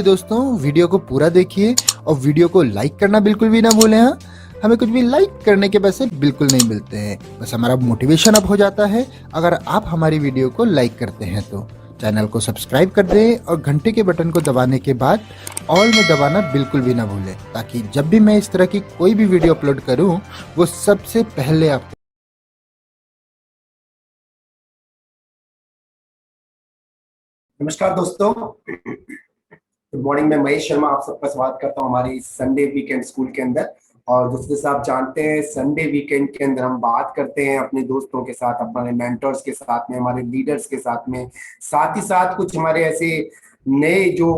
दोस्तों, वीडियो को पूरा देखिए और वीडियो को लाइक करना बिल्कुल भी ना भूलें। हाँ, हमें कुछ भी लाइक करने के पैसे बिल्कुल नहीं मिलते हैं, बस हमारा मोटिवेशन अप हो जाता है अगर आप हमारी वीडियो को लाइक करते हैं तो। चैनल को सब्सक्राइब कर दें और घंटे के बटन को दबाने के बाद ऑल में दबाना बिल्कुल भी ना भूलें, ताकि जब भी मैं इस तरह की कोई भी वीडियो अपलोड करूं वो सबसे पहले आप। नमस्कार दोस्तों, गुड मॉर्निंग। मैं महेश शर्मा आप सबका स्वागत करता हूं हमारी संडे वीकेंड स्कूल के अंदर। और दोस्तों, जैसे आप जानते हैं, संडे वीकेंड के अंदर हम बात करते हैं अपने दोस्तों के साथ, अपने मेंटर्स के साथ में, हमारे लीडर्स के साथ ही साथ कुछ हमारे ऐसे नए जो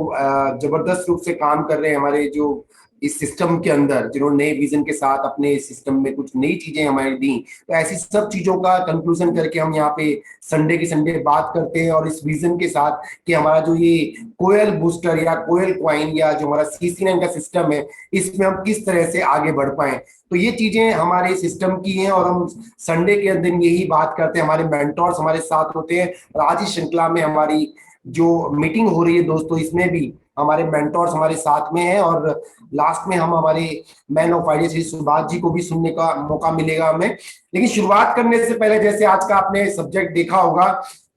जबरदस्त रूप से काम कर रहे हैं हमारे जो इस सिस्टम के अंदर, जिन्होंने नए विजन के साथ अपने सिस्टम में कुछ नई चीजें हमारी दी। तो ऐसी सब चीजों का कंक्लूजन करके हम यहाँ पे संडे की संडे बात करते हैं, और इस विजन के साथ कि हमारा जो ये कोयल बूस्टर या कोयल क्वाइन या जो हमारा CC9 का सिस्टम है, इसमें हम किस तरह से आगे बढ़ पाए। तो ये चीजें हमारे सिस्टम की हैं और हम संडे के दिन यही बात करते हैं। हमारे मेंटोर्स हमारे साथ होते हैं, और आज इस श्रृंखला में हमारी जो मीटिंग हो रही है दोस्तों, इसमें भी हमारे मेंटोर्स हमारे साथ में हैं। और लास्ट में हम हमारे man of idea Shri Subhash ji को भी सुनने का मौका मिलेगा हमें। लेकिन शुरुआत करने से पहले, जैसे आज का आपने सब्जेक्ट देखा होगा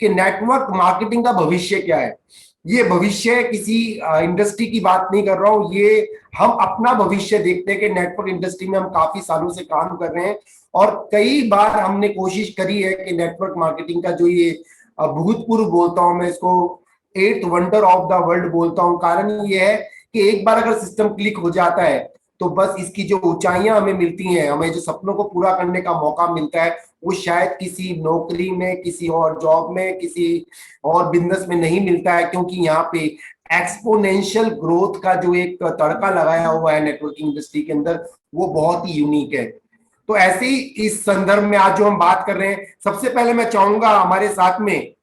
कि नेटवर्क मार्केटिंग का भविष्य क्या है। ये भविष्य किसी इंडस्ट्री की बात नहीं कर रहा हूं, ये हम अपना भविष्य देखते हैं कि नेटवर्क इंडस्ट्री में हम काफी सालों से काम कर रहे हैं, और कई बार हमने कोशिश करी है कि नेटवर्क मार्केटिंग का जो ये भूतपूर्व बोलता हूं मैं इसको, eighth wonder of the world बोलता हूं। कारण ये है कि एक बार अगर सिस्टम क्लिक हो जाता है तो बस इसकी जो ऊंचाइयां हमें मिलती हैं, हमें जो सपनों को पूरा करने का मौका मिलता है, वो शायद किसी नौकरी में, किसी और जॉब में, किसी और बिजनेस में नहीं मिलता है। क्योंकि यहाँ पे एक्सपोनेंशियल ग्रोथ का जो एक तड़का लगाया हुआ है नेटवर्किंग इंडस्ट्री के अंदर, वो बहुत ही यूनिक है। तो ऐसे ही इस संदर्भ में आज जो हम बात कर रहे हैं, सबसे पहले मैं चाहूंगा हमारे साथ में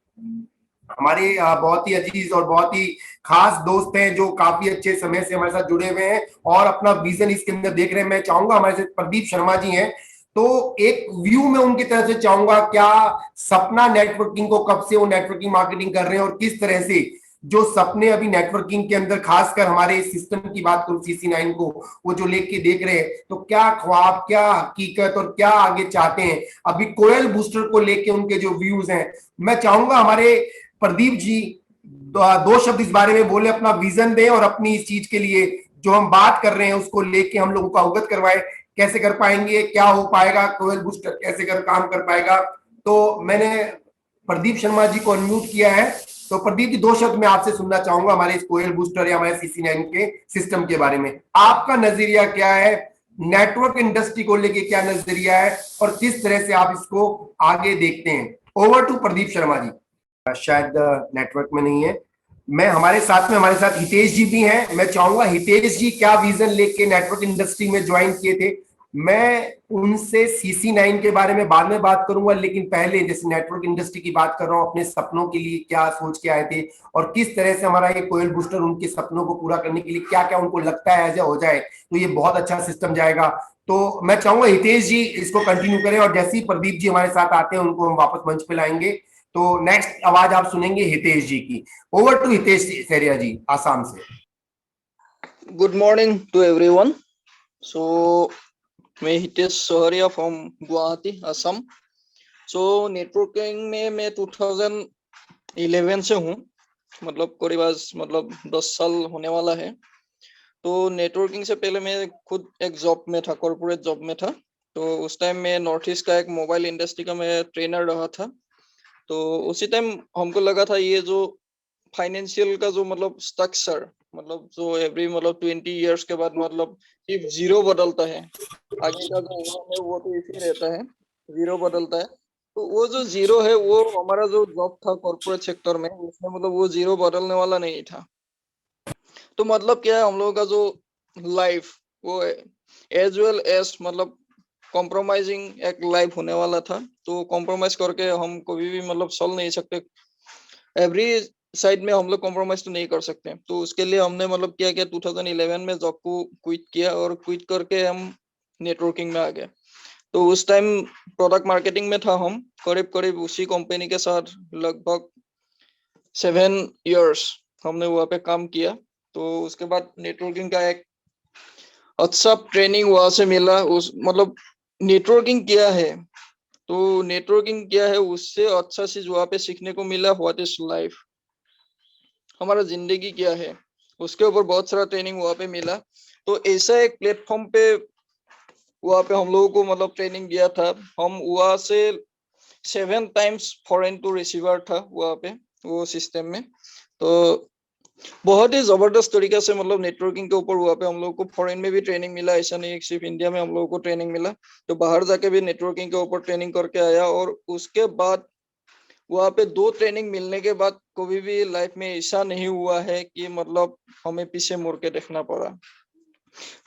हमारे बहुत ही अजीज और बहुत ही खास दोस्त हैं जो काफी अच्छे समय से हमारे साथ जुड़े हुए हैं और अपना विजन इसके अंदर देख रहे हैं। मैं चाहूंगा हमारे साथ प्रदीप शर्मा जी हैं, तो एक व्यू में उनकी तरफ से चाहूंगा, क्या सपना नेटवर्किंग को, कब से वो नेटवर्किंग मार्केटिंग कर रहे हैं, और किस तरह से जो सपने अभी नेटवर्किंग के अंदर, खासकर हमारे सिस्टम की बात करूं CC9 को, वो जो लेके देख रहे हैं, तो क्या ख्वाब, क्या हकीकत और क्या आगे चाहते हैं अभी कोयल बूस्टर को लेके, उनके जो व्यूज हैं। मैं चाहूंगा हमारे प्रदीप जी दो शब्द इस बारे में बोले, अपना विजन दें और अपनी इस चीज के लिए जो हम बात कर रहे हैं उसको लेके हम लोगों को अवगत करवाएं। कैसे कर पाएंगे, क्या हो पाएगा, कोयल बूस्टर कैसे कर काम कर पाएगा। तो मैंने प्रदीप शर्मा जी को अनम्यूट किया है। तो प्रदीप जी, दो शब्द मैं आपसे सुनना चाहूंगा हमारे इस कोयल बूस्टर या हमारे CC9 के सिस्टम के बारे में। आपका नजरिया क्या है, नेटवर्क इंडस्ट्री को लेके क्या नजरिया है, और किस तरह से आप इसको आगे देखते हैं। Over to Pradeep Sharma ji. शायद नेटवर्क में नहीं है। मैं हमारे साथ हितेश जी भी हैं। मैं चाहूंगा हितेश जी क्या विजन लेके नेटवर्क इंडस्ट्री में ज्वाइन किए थे, मैं उनसे CC9 के बारे में बाद में बात करूंगा। लेकिन पहले, जैसे नेटवर्क इंडस्ट्री की बात कर रहा हूं, अपने सपनों के लिए क्या सोच के आए थे और किस तरह से हमारा ये कोयल बूस्टर उनके सपनों को पूरा करने के लिए क्या क्या उनको लगता है ऐसा हो जाए तो ये बहुत अच्छा सिस्टम जाएगा। तो मैं चाहूंगा हितेश जी इसको कंटिन्यू करें, और जैसे ही प्रदीप जी हमारे साथ आते हैं उनको हम वापस मंच पे लाएंगे। तो नेक्स्ट आवाज आप सुनेंगे हितेश जी की। ओवर टू हितेश सेरिया जी, आसाम से। Good morning to everyone. So, मैं Hitesh Sohariya from Guwahati, Assam. So networking में मैं 2011 से हूँ, मतलब करीब आज 10 साल होने वाला है। तो नेटवर्किंग से पहले मैं खुद एक जॉब में था, कॉर्पोरेट जॉब में था। तो उस टाइम मैं नॉर्थ ईस्ट का एक मोबाइल इंडस्ट्री का मैं ट्रेनर रहा था। तो उसी टाइम हमको लगा था ये जो फाइनेंशियल का जो स्ट्रक्चर, जो एवरी 20 इयर्स के बाद सिर्फ जीरो बदलता है, आगे का जो वन है वो तो इसी रहता है, जीरो बदलता है। तो वो जो जीरो है, वो हमारा जो जॉब था कॉर्पोरेट सेक्टर में, उसमें वो जीरो बदलने वाला नहीं था। तो क्या है, हम लोगों का जो लाइफ वो एज वेल एज कॉम्प्रोमाइजिंग एक लाइफ होने वाला था। तो कॉम्प्रोमाइज करके हम कभी भी चल नहीं सकते, एवरी साइड में हम लोग कॉम्प्रोमाइज तो नहीं कर सकते। तो उसके लिए हमने क्या किया, 2011 में जॉब को क्विट किया, और क्विट करके हम नेटवर्किंग में आ गए। तो उस टाइम प्रोडक्ट मार्केटिंग में था हम, करीब करीब उसी कंपनी के साथ लगभग 7 इयर्स हमने वहाँ पे काम किया। तो उसके बाद नेटवर्किंग का एक अच्छा ट्रेनिंग वहां से मिला। उस मतलब नेटवर्किंग क्या है, तो नेटवर्किंग क्या है उससे अच्छा चीज वहां पे सीखने को मिला। व्हाट इज लाइफ, हमारा जिंदगी क्या है, उसके ऊपर बहुत सारा ट्रेनिंग वहां पे मिला। तो ऐसा एक प्लेटफॉर्म पे वहां पे हम लोगों को मतलब ट्रेनिंग दिया था। हम वहां से 7 टाइम्स फॉरेन टू रिसीवर था वहां पे वो सिस्टम में। तो बहुत ही जबरदस्त तरीके से मतलब नेटवर्किंग के ऊपर वहां पे हम लोग को फॉरेन में भी ट्रेनिंग मिला। ऐसा नहीं है सिर्फ इंडिया में हम लोगों को ट्रेनिंग मिला, तो बाहर जाके भी नेटवर्किंग के ऊपर ट्रेनिंग करके आया। और उसके बाद वहां पे 2 ट्रेनिंग मिलने के बाद कभी भी लाइफ में ऐसा नहीं हुआ है कि मतलब हमें पीछे मुड़ के देखना पड़ा।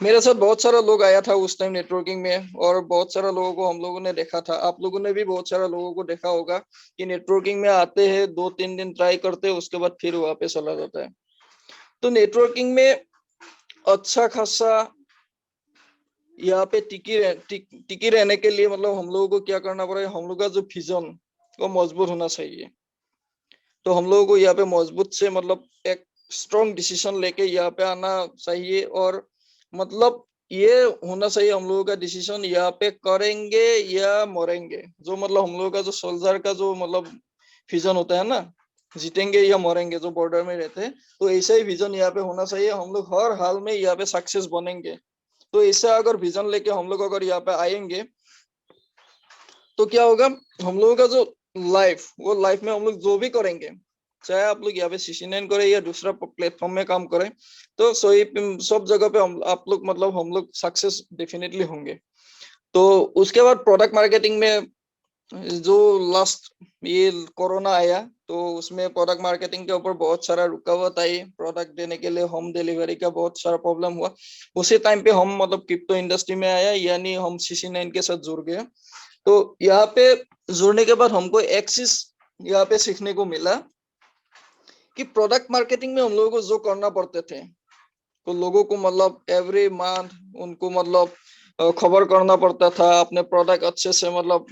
मेरे साथ बहुत सारा लोग आया था उस टाइम नेटवर्किंग में, और बहुत सारा लोगों को हम लोगों ने देखा था। आप लोगों ने भी बहुत सारा लोगों को देखा होगा कि नेटवर्किंग में आते हैं, 2-3 दिन ट्राई करते हैं, उसके बाद फिर वहां पे चला जाता है। तो नेटवर्किंग में अच्छा खासा यहाँ पे टिकी रहने के लिए मतलब हम लोगों को क्या करना पड़ेगा, हम लोग का जो विजन वो मजबूत होना चाहिए। तो हम लोगों को यहाँ पे मजबूत से मतलब एक स्ट्रॉन्ग डिसीजन लेके यहाँ पे आना चाहिए। और मतलब ये होना चाहिए हम लोगों का डिसीजन, यहाँ पे करेंगे या मरेंगे। जो मतलब हम लोगों का जो सोल्जर का जो मतलब विजन होता है ना, जीतेंगे या मरेंगे, जो बॉर्डर में रहते हैं, तो ऐसा ही विजन यहाँ पे होना चाहिए। हम लोग हर हाल में यहाँ पे सक्सेस बनेंगे। तो ऐसा अगर विजन लेके हम लोग अगर यहाँ पे आएंगे तो क्या होगा, हम लोगों का जो लाइफ में हम लोग जो भी करेंगे, चाहे आप लोग यहाँ पे CC9 करें या दूसरा प्लेटफॉर्म में काम करें, तो सही सब जगह पे आप लोग मतलब हम लोग सक्सेस डेफिनेटली होंगे। तो उसके बाद प्रोडक्ट मार्केटिंग में जो लास्ट ये कोरोना आया, तो उसमें प्रोडक्ट मार्केटिंग के ऊपर बहुत सारा रुकावट आई। प्रोडक्ट देने के लिए होम डिलीवरी का बहुत सारा प्रॉब्लम हुआ। उसी टाइम पे हम मतलब क्रिप्टो इंडस्ट्री में आया, यानी हम CC9 के साथ जुड़ गए। तो यहाँ पे जुड़ने के बाद हमको एक चीज यहाँ पे सीखने को मिला कि प्रोडक्ट मार्केटिंग में हम लोगों को जो करना पड़ते थे, तो लोगों को मतलब एवरी मंथ उनको मतलब खबर करना पड़ता था अपने प्रोडक्ट अच्छे से मतलब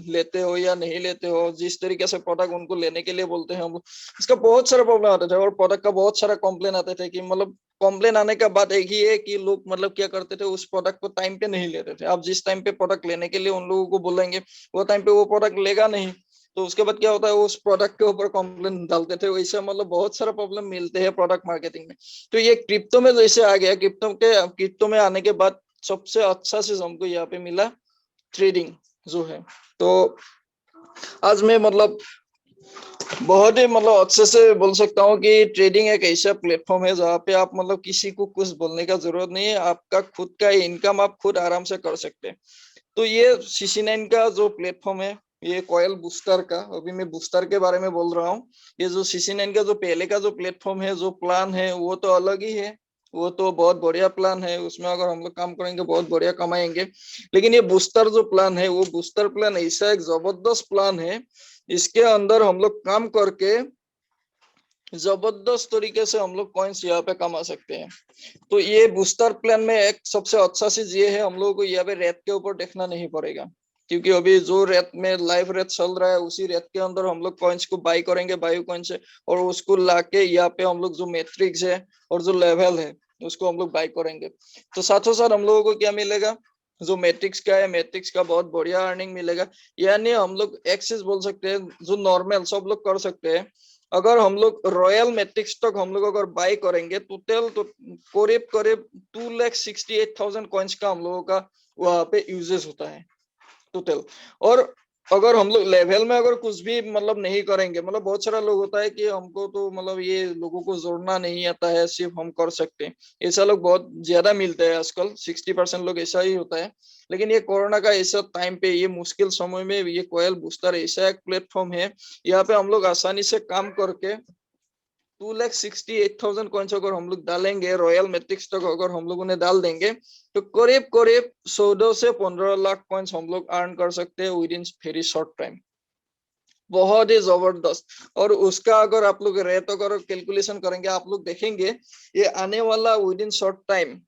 लेते हो या नहीं लेते हो। जिस तरीके से प्रोडक्ट उनको लेने के लिए बोलते हैं हम, इसका बहुत सारा प्रॉब्लम आते थे। और प्रोडक्ट का बहुत सारा कॉम्प्लेन आते थे कि मतलब कॉम्प्लेन आने का बात एक ही है कि लोग मतलब क्या करते थे, उस प्रोडक्ट को टाइम पे नहीं लेते थे। आप जिस टाइम पे प्रोडक्ट लेने के लिए उन लोगों को बोलेंगे, वो टाइम पे वो प्रोडक्ट लेगा नहीं। तो उसके बाद क्या होता है, उस प्रोडक्ट के ऊपर कॉम्प्लेन डालते थे। वैसे मतलब बहुत सारा प्रॉब्लम मिलते हैं प्रोडक्ट मार्केटिंग में। तो ये क्रिप्टो में जैसे आ गया, क्रिप्टो में आने के बाद सबसे अच्छा चीज हमको यहाँ पे मिला ट्रेडिंग जो है। तो आज मैं मतलब बहुत ही मतलब अच्छे से बोल सकता हूँ कि ट्रेडिंग एक ऐसा प्लेटफॉर्म है जहाँ पे आप मतलब किसी को कुछ बोलने का जरूरत नहीं है। आपका खुद का इनकम आप खुद आराम से कर सकते हैं। तो ये CC9 का जो प्लेटफॉर्म है, ये कॉयल बूस्टर का, अभी मैं बूस्टर के बारे में बोल रहा हूँ। ये जो CC9 का जो पहले का जो प्लेटफॉर्म है, जो प्लान है, वो तो अलग ही है। वो तो बहुत बढ़िया प्लान है, उसमें अगर हम लोग काम करेंगे बहुत बढ़िया कमाएंगे। लेकिन ये बूस्टर जो प्लान है, वो बूस्टर प्लान ऐसा एक जबरदस्त प्लान है, इसके अंदर हम लोग काम करके जबरदस्त तरीके से हम लोग कॉइन्स यहाँ पे कमा सकते हैं। तो ये बूस्टर प्लान में एक सबसे अच्छा चीज ये है, हम लोगों को यहाँ पे रेट के ऊपर देखना नहीं पड़ेगा। क्योंकि अभी जो रेट में लाइव रेट चल रहा है, उसी रेट के अंदर हम लोग कॉइन्स को बाई करेंगे बायो कॉइन से, और उसको लाके यहाँ पे हम लोग जो मैट्रिक्स है और जो लेवल है उसको हम लोग बाई करेंगे। तो साथों साथ हम लोगों को क्या मिलेगा, जो मैट्रिक्स का है, मैट्रिक्स का बहुत बढ़िया अर्निंग मिलेगा। यानी हम लोग एक्सेस बोल सकते हैं, जो नॉर्मल सब लोग कर सकते हैं। अगर हम लोग रॉयल मैट्रिक्स तक हम लोग अगर बाई करेंगे तो करीब करीब 2,68,000 कॉइन्स का हम लोगों का वहां पे यूजेस होता है टोटल। और अगर हम लोग लेवल में अगर कुछ भी मतलब नहीं करेंगे, मतलब बहुत सारा लोग होता है कि हमको तो मतलब ये लोगों को जोड़ना नहीं आता है, सिर्फ हम कर सकते हैं, ऐसा लोग बहुत ज्यादा मिलते हैं आजकल। 60% लोग ऐसा ही होता है। लेकिन ये कोरोना का ऐसा टाइम पे, ये मुश्किल समय में ये कोयल बूस्टर ऐसा एक प्लेटफॉर्म है, यहाँ पे हम लोग आसानी से काम करके 2,68,000 कॉइन्स अगर हम लोग डालेंगे, रॉयल मैट्रिक्स तक अगर हम लोग उन्हें डाल देंगे, तो करीब करीब 14 से 15 लाख कॉइन्स हम लोग अर्न कर सकते हैं with in very short time. बहुत ही जबरदस्त। और उसका अगर आप लोग रेट अगर कैलकुलेशन करेंगे, आप लोग देखेंगे ये आने वाला विद इन शॉर्ट टाइम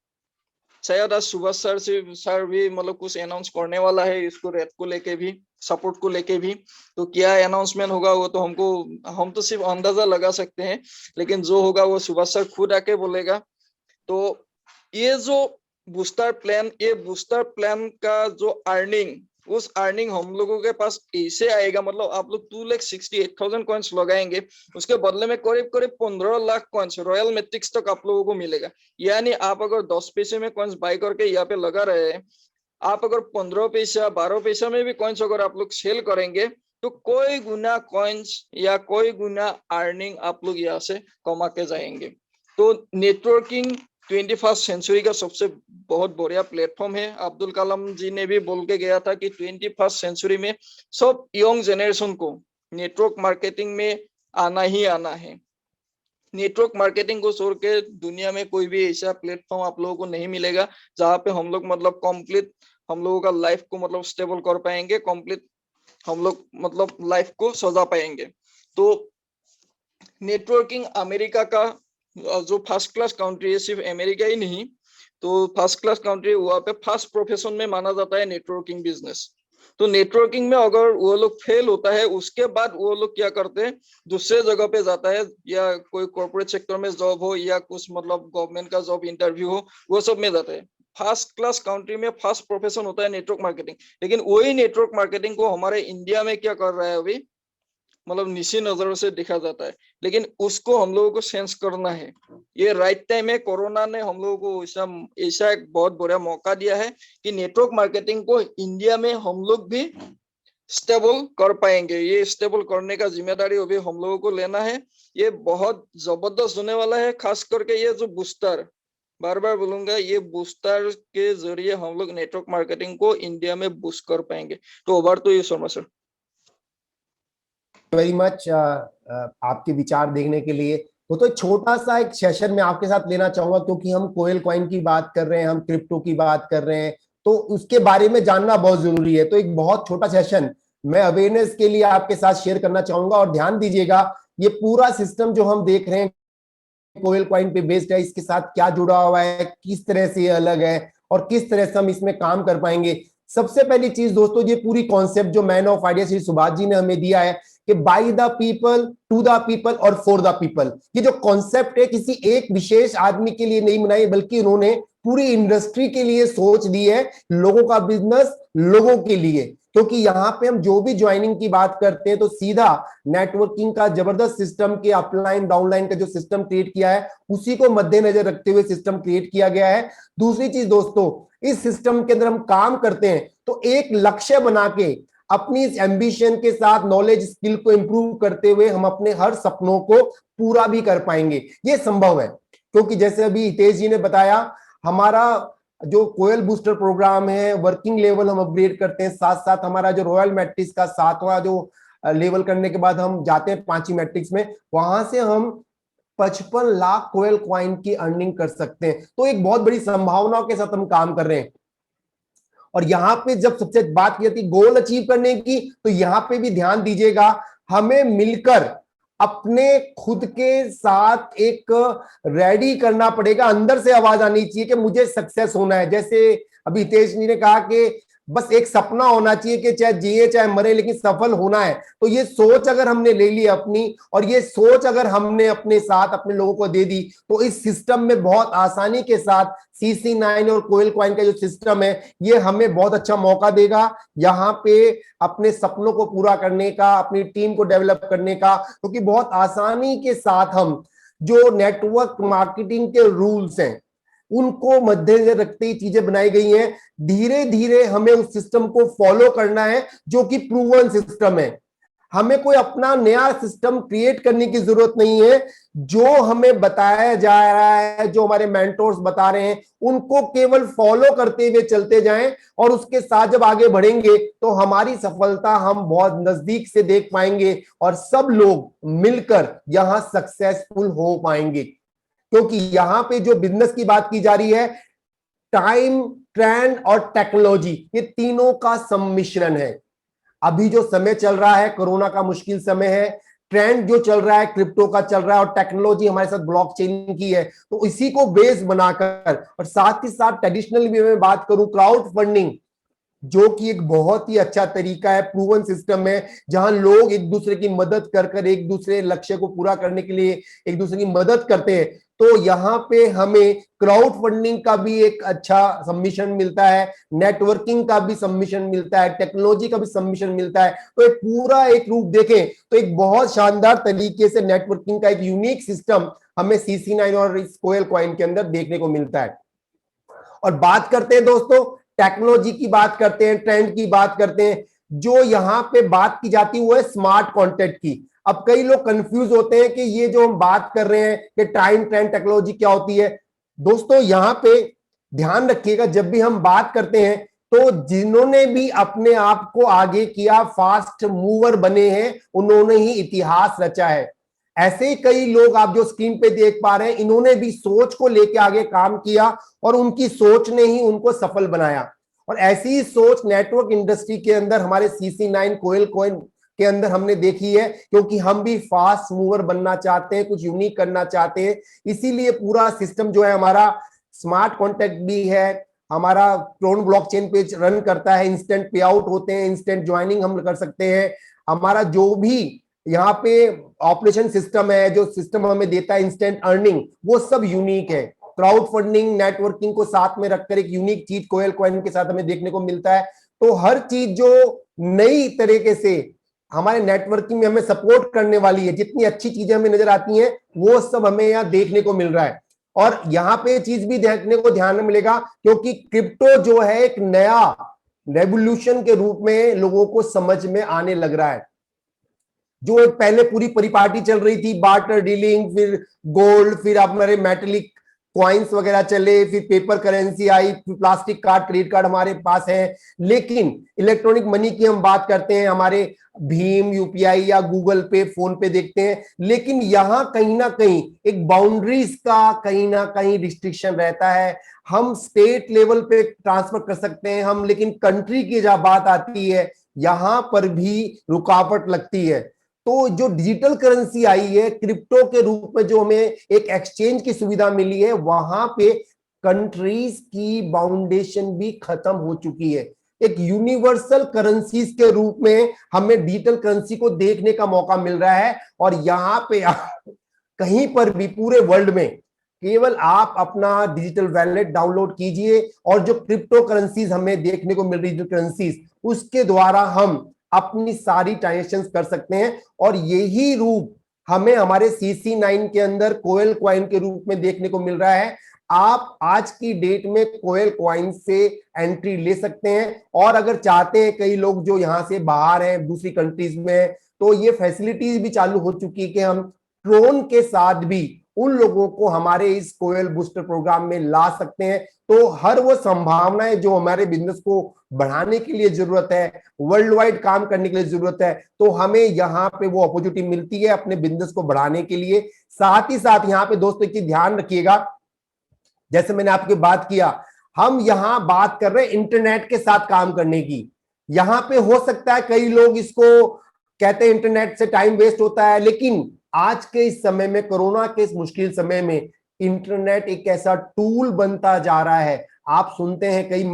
शायद आज सुभाष सर भी मतलब कुछ अनाउंस करने वाला है इसको, रेट को लेके भी, सपोर्ट को लेके भी। तो क्या अनाउंसमेंट होगा वो तो हम तो सिर्फ अंदाजा लगा सकते हैं, लेकिन जो होगा वो सुभाष सर खुद आके बोलेगा। तो ये जो बूस्टर प्लान का जो अर्निंग, उस अर्निंग हम लोगों के पास ऐसे आएगा, मतलब आप लोग 2,68,000 कॉइन्स लगाएंगे, उसके बदले में करीब करीब 15 लाख कॉइन्स रॉयल मैट्रिक्स तक आप लोगों को मिलेगा। यानी आप अगर 10 पैसे में कॉइन्स बाय करके यहाँ पे लगा रहे हैं, आप अगर 15 पैसा 12 पैसा में भी कॉइन्स अगर आप लोग सेल करेंगे तो कोई गुना कॉइन्स या कोई गुना अर्निंग आप लोग यहाँ से कमा के जाएंगे। तो नेटवर्किंग 21st सेंचुरी का सबसे बहुत बढ़िया प्लेटफॉर्म है। अब्दुल कलाम जी ने भी बोल के गया था कि 21st सेंचुरी में सब यंग जनरेशन को नेटवर्क मार्केटिंग में आना ही आना है। नेटवर्क मार्केटिंग को छोड़ के दुनिया में कोई भी ऐसा प्लेटफॉर्म आप लोगों को नहीं मिलेगा जहाँ पे हम लोग मतलब कंप्लीट हम लोगों का लाइफ को मतलब स्टेबल कर पाएंगे, कंप्लीट हम लोग मतलब लाइफ को सजा पाएंगे। तो नेटवर्किंग अमेरिका का जो फर्स्ट क्लास कंट्री है, सिर्फ अमेरिका ही नहीं, तो फर्स्ट क्लास कंट्री वहाँ पे फर्स्ट प्रोफेशन में माना जाता है नेटवर्किंग बिजनेस। तो नेटवर्किंग में अगर वो लोग फेल होता है, उसके बाद वो लोग क्या करते हैं, दूसरे जगह पे जाता है, या कोई कॉर्पोरेट सेक्टर में जॉब हो या कुछ मतलब गवर्नमेंट का जॉब इंटरव्यू हो, वो सब में जाता है। फर्स्ट क्लास कंट्री में फर्स्ट प्रोफेशन होता है नेटवर्क मार्केटिंग। लेकिन वही नेटवर्क मार्केटिंग को हमारे इंडिया में क्या कर रहा है अभी, मतलब नीची नजरों से देखा जाता है। लेकिन उसको हम लोगों को सेंस करना है। ये राइट टाइम है। कोरोना ने हम लोगों को ऐसा एक बहुत बड़ा मौका दिया है कि नेटवर्क मार्केटिंग को इंडिया में हम लोग भी स्टेबल कर पाएंगे। ये स्टेबल करने का जिम्मेदारी अभी हम लोगों को लेना है। ये बहुत जबरदस्त होने वाला है। खास करके ये जो बूस्टर, बार बार बोलूंगा, ये बूस्टर के जरिए हम लोग नेटवर्क मार्केटिंग को इंडिया में बूस्ट कर पाएंगे। तो over to you Sharma sir. Very much आपके विचार देखने के लिए। तो छोटा सा एक सेशन में आपके साथ लेना चाहूंगा, क्योंकि हम कोयल कॉइन की बात कर रहे हैं, हम क्रिप्टो की बात कर रहे हैं, तो उसके बारे में जानना बहुत जरूरी है। तो एक बहुत छोटा सेशन मैं अवेयरनेस के लिए आपके साथ शेयर करना चाहूंगा। और ध्यान दीजिएगा, ये पूरा सिस्टम जो हम देख रहे हैं कोयल कॉइन पे बेस्ड है, इसके साथ क्या जुड़ा हुआ है, किस तरह से ये अलग है और किस तरह से हम इसमें काम कर पाएंगे। सबसे पहली चीज दोस्तों, ये पूरी कॉन्सेप्ट जो man of idea Shri Subhash ji ने हमें दिया है कि by the people, to the people और फॉर द पीपल, ये जो कॉन्सेप्ट है किसी एक विशेष आदमी के लिए नहीं बनाई, बल्कि उन्होंने पूरी इंडस्ट्री के लिए सोच ली है, लोगों का बिजनेस लोगों के लिए। क्योंकि यहाँ पे हम जो भी ज्वाइनिंग की बात करते हैं तो सीधा नेटवर्किंग का जबरदस्त सिस्टम के अपलाइन डाउनलाइन का जो सिस्टम क्रिएट किया है उसी को मद्देनजर रखते हुए सिस्टम क्रिएट किया गया है। दूसरी चीज दोस्तों, इस सिस्टम के अंदर हम काम करते हैं तो एक लक्ष्य बना के अपनी इस एम्बिशन के साथ नॉलेज स्किल को इंप्रूव करते हुए हम अपने हर सपनों को पूरा भी कर पाएंगे। ये संभव है, क्योंकि जैसे अभी हितेश जी ने बताया, हमारा जो कोयल बूस्टर प्रोग्राम है, वर्किंग लेवल हम अपग्रेड करते हैं, साथ साथ हमारा जो रॉयल मैट्रिक्स का 7वां जो लेवल करने के बाद हम जाते हैं 5वीं मैट्रिक्स में, वहां से हम 55 लाख कोयल कॉइन की अर्निंग कर सकते हैं। तो एक बहुत बड़ी संभावनाओं के साथ हम काम कर रहे हैं। और यहां पे जब सबसे बात की जाती है गोल अचीव करने की, तो यहां पे भी ध्यान दीजिएगा, हमें मिलकर अपने खुद के साथ एक रेडी करना पड़ेगा। अंदर से आवाज आनी चाहिए कि मुझे सक्सेस होना है। जैसे अभी हितेश जी ने कहा कि बस एक सपना होना चाहिए कि चाहे जिए चाहे मरे लेकिन सफल होना है। तो ये सोच अगर हमने ले ली अपनी, और ये सोच अगर हमने अपने साथ अपने लोगों को दे दी, तो इस सिस्टम में बहुत आसानी के साथ CC9 और कोयल कॉइन का जो सिस्टम है ये हमें बहुत अच्छा मौका देगा यहाँ पे अपने सपनों को पूरा करने का, अपनी टीम को डेवलप करने का। क्योंकि बहुत आसानी के साथ हम जो नेटवर्क मार्केटिंग के रूल्स हैं उनको मद्देनजर रखते ही चीजें बनाई गई हैं। धीरे धीरे हमें उस सिस्टम को फॉलो करना है जो कि प्रूवन सिस्टम है। हमें कोई अपना नया सिस्टम क्रिएट करने की जरूरत नहीं है। जो हमें बताया जा रहा है, जो हमारे मेंटोर्स बता रहे हैं, उनको केवल फॉलो करते हुए चलते जाएं, और उसके साथ जब आगे बढ़ेंगे तो हमारी सफलता हम बहुत नजदीक से देख पाएंगे और सब लोग मिलकर यहां सक्सेसफुल हो पाएंगे। क्योंकि यहां पे जो बिजनेस की बात की जा रही है, टाइम, ट्रेंड और टेक्नोलॉजी, ये तीनों का सम्मिश्रण है। अभी जो समय चल रहा है, कोरोना का मुश्किल समय है, ट्रेंड जो चल रहा है क्रिप्टो का चल रहा है और टेक्नोलॉजी हमारे साथ ब्लॉकचेन की है, तो इसी को बेस बनाकर और साथ ही साथ ट्रेडिशनल भी मैं बात करूं क्राउड फंडिंग, जो कि एक बहुत ही अच्छा तरीका है, प्रूवन सिस्टम है, जहां लोग एक दूसरे की मदद कर कर एक दूसरे लक्ष्य को पूरा करने के लिए एक दूसरे की मदद करते हैं। तो यहाँ पे हमें क्राउड फंडिंग का भी एक अच्छा सबमिशन मिलता है, नेटवर्किंग का भी सबमिशन मिलता है, टेक्नोलॉजी का भी सबमिशन मिलता है। तो एक पूरा एक रूप देखें तो एक बहुत शानदार तरीके से नेटवर्किंग का एक यूनिक सिस्टम हमें CC9 और इस कोयल कॉइन के अंदर देखने को मिलता है। और बात करते हैं दोस्तों टेक्नोलॉजी की, बात करते हैं ट्रेंड की, बात करते हैं, जो यहां पे बात की जाती है वो है स्मार्ट कॉन्ट्रैक्ट की। अब कई लोग कंफ्यूज होते हैं कि ये जो हम बात कर रहे हैं कि टाइम ट्रेंड टेक्नोलॉजी क्या होती है। दोस्तों यहां पे ध्यान रखिएगा, जब भी हम बात करते हैं तो जिन्होंने भी अपने आप को आगे किया, फास्ट मूवर बने हैं, उन्होंने ही इतिहास रचा है। ऐसे ही कई लोग आप जो स्क्रीन पे देख पा रहे हैं, इन्होंने भी सोच को लेके आगे काम किया और उनकी सोच ने ही उनको सफल बनाया। और ऐसी ही सोच नेटवर्क इंडस्ट्री के अंदर हमारे CC9 कोयल कॉइन के अंदर हमने देखी है, क्योंकि हम भी फास्ट मूवर बनना चाहते हैं, कुछ यूनिक करना चाहते हैं। इसीलिए पूरा सिस्टम जो है हमारा स्मार्ट कॉन्ट्रैक्ट भी है, हमारा ट्रोन ब्लॉकचेन पे रन करता है, इंस्टेंट पे आउट होते हैं, इंस्टेंट ज्वाइनिंग हम कर सकते हैं। हमारा जो भी यहाँ पे ऑपरेशन सिस्टम है, जो सिस्टम हमें देता है इंस्टेंट अर्निंग, वो सब यूनिक है। क्राउड फंडिंग, नेटवर्किंग को साथ में रखकर एक यूनिक चीज कोयल कॉइन के साथ हमें देखने को मिलता है। तो हर चीज जो नई तरीके से हमारे नेटवर्किंग में हमें सपोर्ट करने वाली है, जितनी अच्छी चीजें हमें नजर आती हैं, वो सब हमें यहाँ देखने को मिल रहा है। और यहाँ पे चीज भी देखने को ध्यान में मिलेगा, क्योंकि क्रिप्टो जो है एक नया रेवोल्यूशन के रूप में लोगों को समझ में आने लग रहा है। जो एक पहले पूरी परिपाटी चल रही थी, बार्टर डीलिंग, फिर गोल्ड, फिर हमारे मेटेलिक कॉइन्स वगैरह चले, फिर पेपर करेंसी आई, फिर प्लास्टिक कार्ड, क्रेडिट कार्ड हमारे पास है। लेकिन इलेक्ट्रॉनिक मनी की हम बात करते हैं, हमारे भीम, यूपीआई या गूगल पे, फोन पे देखते हैं। लेकिन यहां कहीं ना कहीं एक बाउंड्रीज का कहीं ना कहीं रिस्ट्रिक्शन रहता है। हम स्टेट लेवल पे ट्रांसफर कर सकते हैं हम, लेकिन कंट्री की जब बात आती है यहां पर भी रुकावट लगती है। तो जो डिजिटल करेंसी आई है क्रिप्टो के रूप में, जो हमें एक एक्सचेंज की सुविधा मिली है, वहां पे कंट्रीज की बाउंडेशन भी खत्म हो चुकी है। एक यूनिवर्सल करेंसीज के रूप में हमें डिजिटल करेंसी को देखने का मौका मिल रहा है। और यहां पे कहीं पर भी पूरे वर्ल्ड में केवल आप अपना डिजिटल वैलेट डाउनलोड कीजिए और जो क्रिप्टो करेंसीज हमें देखने को मिल रही डिजिटल करेंसीज, उसके द्वारा हम अपनी सारी ट्रांजेक्शंस कर सकते हैं। और यही रूप हमें हमारे CC9 के अंदर कोयल कॉइन के रूप में देखने को मिल रहा है। आप आज की डेट में कोयल कॉइन से एंट्री ले सकते हैं, और अगर चाहते हैं, कई लोग जो यहां से बाहर हैं दूसरी कंट्रीज में, तो ये फैसिलिटीज भी चालू हो चुकी है कि हम ट्रोन के साथ भी उन लोगों को हमारे इस कोयल बूस्टर प्रोग्राम में ला सकते हैं। तो हर वो संभावनाएं जो हमारे बिजनेस को बढ़ाने के लिए जरूरत है, वर्ल्ड वाइड काम करने के लिए जरूरत है, तो हमें यहाँ पे वो अपॉर्चुनिटी मिलती है अपने बिजनेस को बढ़ाने के लिए। साथ ही साथ यहाँ पे दोस्तों की ध्यान रखिएगा, जैसे मैंने आपकी बात किया, हम यहां बात कर रहे हैं इंटरनेट के साथ काम करने की। यहां पे हो सकता है कई लोग इसको कहते हैं इंटरनेट से टाइम वेस्ट होता है, लेकिन आज के इस समय में, कोरोना के इस मुश्किल समय में, इंटरनेट एक ऐसा टूल बनता जा रहा है। आप सुनते हैं कई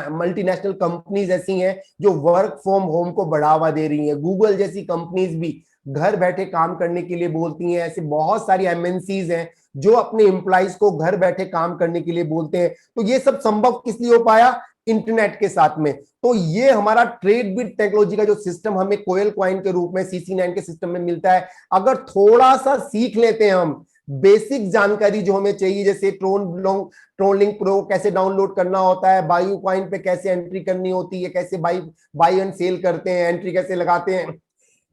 मल्टीनेशनल कंपनीज ऐसी हैं जो वर्क फ्रॉम होम को बढ़ावा दे रही हैं। गूगल जैसी कंपनीज भी घर बैठे काम करने के लिए बोलती हैं। ऐसे बहुत सारी MNCs हैं जो अपने एम्प्लॉइज को घर बैठे काम करने के लिए बोलते हैं। तो ये सब संभव किस लिए हो पाया? इंटरनेट के साथ में। तो ये हमारा ट्रेडबिट टेक्नोलॉजी का जो सिस्टम हमें कोयल कॉइन के रूप में CC9 के सिस्टम में मिलता है, अगर थोड़ा सा सीख लेते हैं हम, बेसिक जानकारी जो हमें चाहिए, जैसे ट्रोन लिंक प्रो कैसे डाउनलोड करना होता है, बायो कॉइन पे कैसे एंट्री करनी होती है, कैसे बाई एंड सेल करते हैं, एंट्री कैसे लगाते हैं,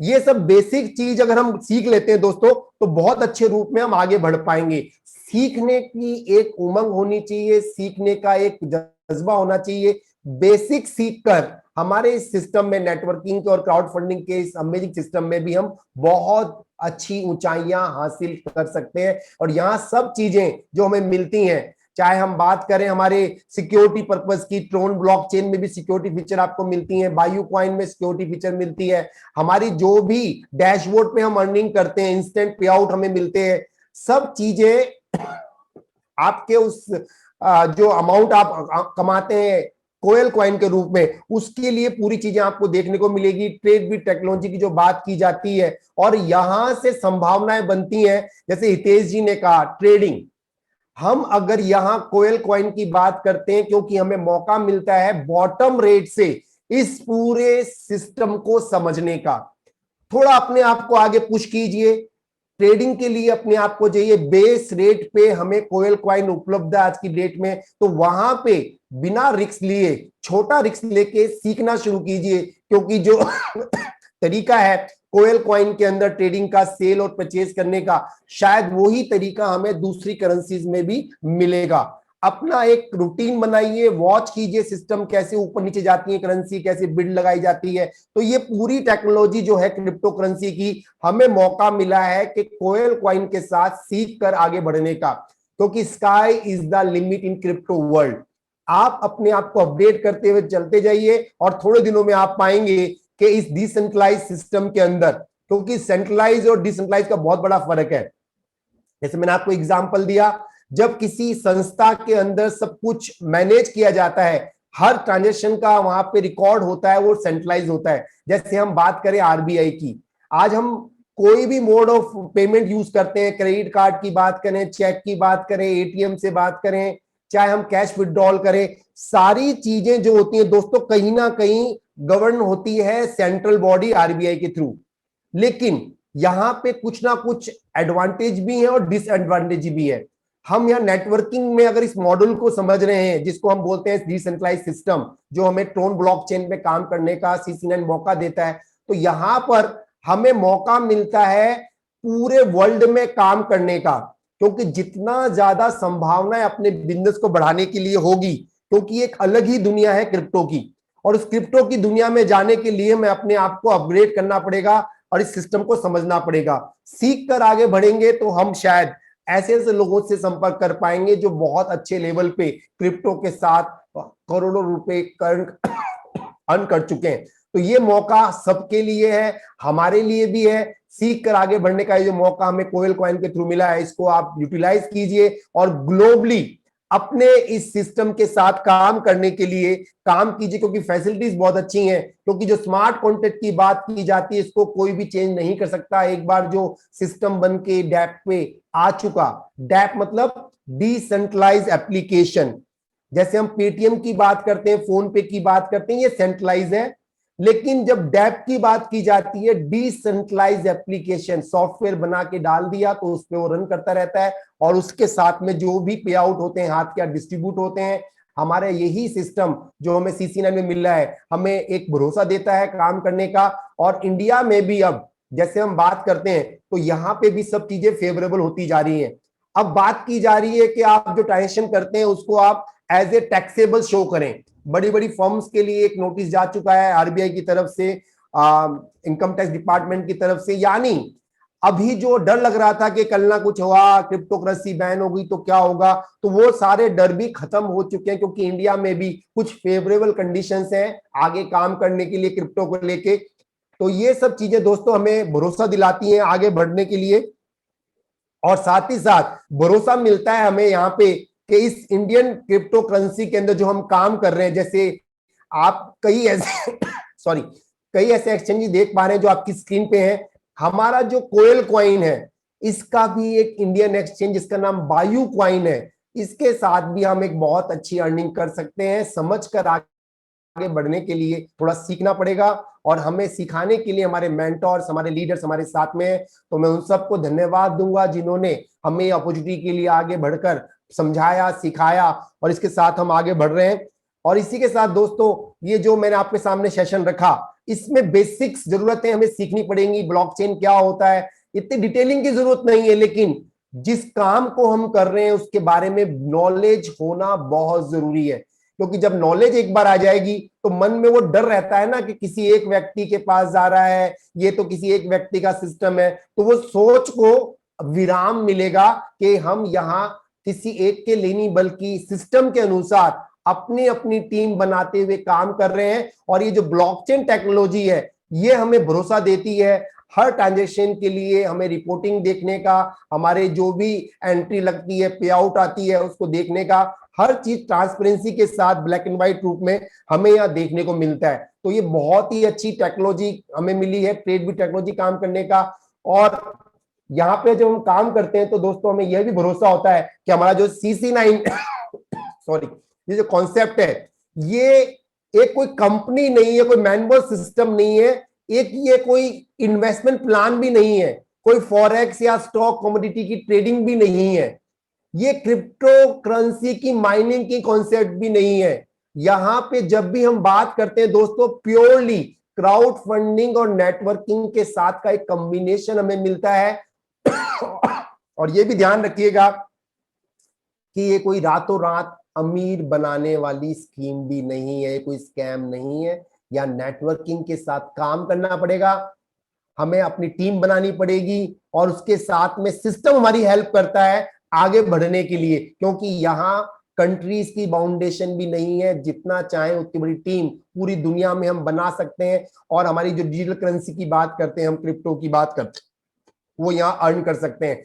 ये सब बेसिक चीज अगर हम सीख लेते हैं दोस्तों, तो बहुत अच्छे रूप में हम आगे बढ़ पाएंगे। सीखने की एक उमंग होनी चाहिए, सीखने का एक जज्बा होना चाहिए। बेसिक सीखकर हमारे इस सिस्टम में, नेटवर्किंग के और क्राउड फंडिंग के इस अमेजिंग सिस्टम में भी हम बहुत अच्छी ऊंचाइयां हासिल कर सकते हैं। और यहाँ सब चीजें जो हमें मिलती हैं, चाहे हम बात करें हमारे सिक्योरिटी पर्पस की, ट्रोन ब्लॉकचेन में भी सिक्योरिटी फीचर आपको मिलती है, बायू कॉइन में सिक्योरिटी फीचर मिलती है, हमारी जो भी डैशबोर्ड पे हम अर्निंग करते हैं, इंस्टेंट पे आउट हमें मिलते हैं, सब चीजें आपके उस जो अमाउंट आप कमाते हैं कोयल कॉइन के रूप में, उसके लिए पूरी चीजें आपको देखने को मिलेगी। ट्रेड विद टेक्नोलॉजी की जो बात की जाती है और यहां से संभावनाएं बनती हैं, जैसे हितेश जी ने कहा ट्रेडिंग, हम अगर यहां कोयल कॉइन की बात करते हैं क्योंकि हमें मौका मिलता है बॉटम रेट से इस पूरे सिस्टम को समझने का। थोड़ा अपने आप को आगे पुश कीजिए, ट्रेडिंग के लिए अपने आप को जाइए, बेस रेट पे हमें कोयल कॉइन उपलब्ध है आज की डेट में, तो वहां पे बिना रिस्क लिए, छोटा रिस्क लेके सीखना शुरू कीजिए, क्योंकि जो तरीका है कोयल कॉइन के अंदर ट्रेडिंग का, सेल और परचेज करने का, शायद वही तरीका हमें दूसरी करेंसीज में भी मिलेगा। अपना एक रूटीन बनाइए, वॉच कीजिए सिस्टम कैसे ऊपर नीचे जाती है, करेंसी कैसे बिल्ड लगाई जाती है। तो ये पूरी टेक्नोलॉजी जो है क्रिप्टो करेंसी की, हमें मौका मिला है कि कोयल कॉइन के साथ सीख कर आगे बढ़ने का, क्योंकि sky is the limit in crypto world. आप अपने आप को अपडेट करते हुए चलते जाइए और थोड़े दिनों में आप पाएंगे कि इस डिसेंट्रलाइज सिस्टम के अंदर, क्योंकि सेंट्रलाइज और डिसेंट्रलाइज का बहुत बड़ा फर्क है। जैसे मैंने आपको एग्जांपल दिया, जब किसी संस्था के अंदर सब कुछ मैनेज किया जाता है, हर ट्रांजेक्शन का वहां पे रिकॉर्ड होता है, वो सेंट्रलाइज होता है। जैसे हम बात करें आरबीआई की, आज हम कोई भी मोड ऑफ पेमेंट यूज करते हैं, क्रेडिट कार्ड की बात करें, चेक की बात करें, एटीएम से बात करें, चाहे हम कैश विड्रॉल करें, सारी चीजें जो होती हैं दोस्तों कहीं ना कहीं गवर्न होती है सेंट्रल बॉडी आरबीआई के थ्रू। लेकिन यहां पे कुछ ना कुछ एडवांटेज भी है और डिसएडवांटेज भी है। हम यहाँ नेटवर्किंग में अगर इस मॉडल को समझ रहे हैं, जिसको हम बोलते हैं डिसेंट्रलाइज सिस्टम, जो हमें ट्रोन ब्लॉकचेन पे काम करने का CC9 मौका देता है, तो यहां पर हमें मौका मिलता है पूरे वर्ल्ड में काम करने का, क्योंकि जितना ज्यादा संभावनाएं अपने बिजनेस को बढ़ाने के लिए होगी, क्योंकि एक अलग ही दुनिया है क्रिप्टो की, और उस क्रिप्टो की दुनिया में जाने के लिए मैं अपने आप को अपग्रेड करना पड़ेगा और इस सिस्टम को समझना पड़ेगा। सीख कर आगे बढ़ेंगे तो हम शायद ऐसे ऐसे लोगों से संपर्क कर पाएंगे जो बहुत अच्छे लेवल पे क्रिप्टो के साथ करोड़ों रुपए अर्न कर चुके हैं। तो ये मौका सबके लिए है, हमारे लिए भी है। सीख कर आगे बढ़ने का ये जो मौका हमें कोयल कॉइन के थ्रू मिला है, इसको आप यूटिलाइज कीजिए और ग्लोबली अपने इस सिस्टम के साथ काम करने के लिए काम कीजिए, क्योंकि फैसिलिटीज बहुत अच्छी हैं। क्योंकि जो स्मार्ट कॉन्ट्रैक्ट की बात की जाती है, इसको कोई भी चेंज नहीं कर सकता। एक बार जो सिस्टम बन के डैप पे आ चुका, डैप मतलब डिसेंट्रलाइज एप्लीकेशन, जैसे हम पेटीएम की बात करते हैं, फोन पे की बात करते हैं, ये सेंट्रलाइज है। लेकिन जब डैप की बात की जाती है, डिसेंट्रलाइज एप्लीकेशन, सॉफ्टवेयर बना के डाल दिया तो उस पर वो रन करता रहता है, और उसके साथ में जो भी पे आउट होते हैं, हाथ के डिस्ट्रीब्यूट होते हैं। हमारे यही सिस्टम जो हमें CC9 में मिल रहा है, हमें एक भरोसा देता है काम करने का। और इंडिया में भी अब जैसे हम बात करते हैं, तो यहाँ पे भी सब चीजें फेवरेबल होती जा रही हैं। अब बात की जा रही है कि आप जो ट्रांजेक्शन करते हैं उसको आप एज ए टैक्सेबल शो करें। बड़ी बड़ी फर्म्स के लिए एक नोटिस जा चुका है आरबीआई की तरफ से, इनकम टैक्स डिपार्टमेंट की तरफ से। यानी अभी जो डर लग रहा था कि कल ना कुछ हुआ, क्रिप्टो करेंसी बैन हो गई तो क्या होगा, तो वो सारे डर भी खत्म हो चुके हैं, क्योंकि इंडिया में भी कुछ फेवरेबल कंडीशंस हैं आगे काम करने के लिए क्रिप्टो को लेके। तो ये सब चीजें दोस्तों हमें भरोसा दिलाती हैं आगे बढ़ने के लिए, और साथ ही साथ भरोसा मिलता है हमें यहाँ पे कि इस इंडियन क्रिप्टो करेंसी के अंदर जो हम काम कर रहे हैं, जैसे आप कई ऐसे कई ऐसे एक्सचेंज देख पा रहे हैं जो आपकी स्क्रीन पे है। हमारा जो कोयल कॉइन है, इसका भी एक इंडियन एक्सचेंज जिसका नाम बायू कॉइन है, इसके साथ भी हम एक बहुत अच्छी अर्निंग कर सकते हैं। समझ कर आगे बढ़ने के लिए थोड़ा सीखना पड़ेगा, और हमें सिखाने के लिए हमारे मेंटर्स, हमारे लीडर्स हमारे साथ में हैं। तो मैं उन सबको धन्यवाद दूंगा जिन्होंने हमें अपॉर्चुनिटी के लिए आगे बढ़कर समझाया, सिखाया, और इसके साथ हम आगे बढ़ रहे हैं। और इसी के साथ दोस्तों, ये जो मैंने आपके सामने सेशन रखा, इसमें बेसिक्स जरूरतें हमें सीखनी पड़ेंगी। ब्लॉकचेन क्या होता है, इतनी डिटेलिंग की जरूरत नहीं है, लेकिन जिस काम को हम कर रहे हैं उसके बारे में नॉलेज होना बहुत जरूरी है। क्योंकि जब नॉलेज एक बार आ जाएगी तो मन में वो डर रहता है ना कि किसी एक व्यक्ति के पास जा रहा है, ये तो किसी एक व्यक्ति का सिस्टम है, तो वो सोच को विराम मिलेगा कि हम यहाँ किसी एक के लिए नहीं बल्कि सिस्टम के अनुसार अपनी अपनी टीम बनाते हुए काम कर रहे हैं। और ये जो ब्लॉकचेन टेक्नोलॉजी है ये हमें भरोसा देती है हर ट्रांजेक्शन के लिए, हमें रिपोर्टिंग देखने का, हमारे जो भी एंट्री लगती है, पे आउट आती है, उसको देखने का, हर चीज ट्रांसपेरेंसी के साथ ब्लैक एंड व्हाइट रूप में हमें यहाँ देखने को मिलता है। तो ये बहुत ही अच्छी टेक्नोलॉजी हमें मिली है, ट्रेड भी टेक्नोलॉजी काम करने का। और यहाँ पे जब हम काम करते हैं तो दोस्तों हमें यह भी भरोसा होता है कि हमारा जो CC9 सॉरी, ये जो कॉन्सेप्ट है ये एक कोई कंपनी नहीं है, कोई मैनुअल सिस्टम नहीं है, एक ये कोई इन्वेस्टमेंट प्लान भी नहीं है, कोई फॉरेक्स या स्टॉक कमोडिटी की ट्रेडिंग भी नहीं है, ये क्रिप्टो करेंसी की माइनिंग की कॉन्सेप्ट भी नहीं है। यहां पे जब भी हम बात करते हैं दोस्तों प्योरली क्राउड फंडिंग और नेटवर्किंग के साथ का एक कॉम्बिनेशन हमें मिलता है। और ये भी ध्यान रखिएगा कि ये कोई रातों रात अमीर बनाने वाली स्कीम भी नहीं है, कोई स्कैम नहीं है। या नेटवर्किंग के साथ काम करना पड़ेगा, हमें अपनी टीम बनानी पड़ेगी और उसके साथ में सिस्टम हमारी हेल्प करता है आगे बढ़ने के लिए, क्योंकि यहाँ कंट्रीज की बाउंडेशन भी नहीं है। जितना चाहे उतनी बड़ी टीम पूरी दुनिया में हम बना सकते हैं। और हमारी जो डिजिटल करेंसी की बात करते हैं, हम क्रिप्टो की बात करते हैं, वो यहाँ अर्न कर सकते हैं।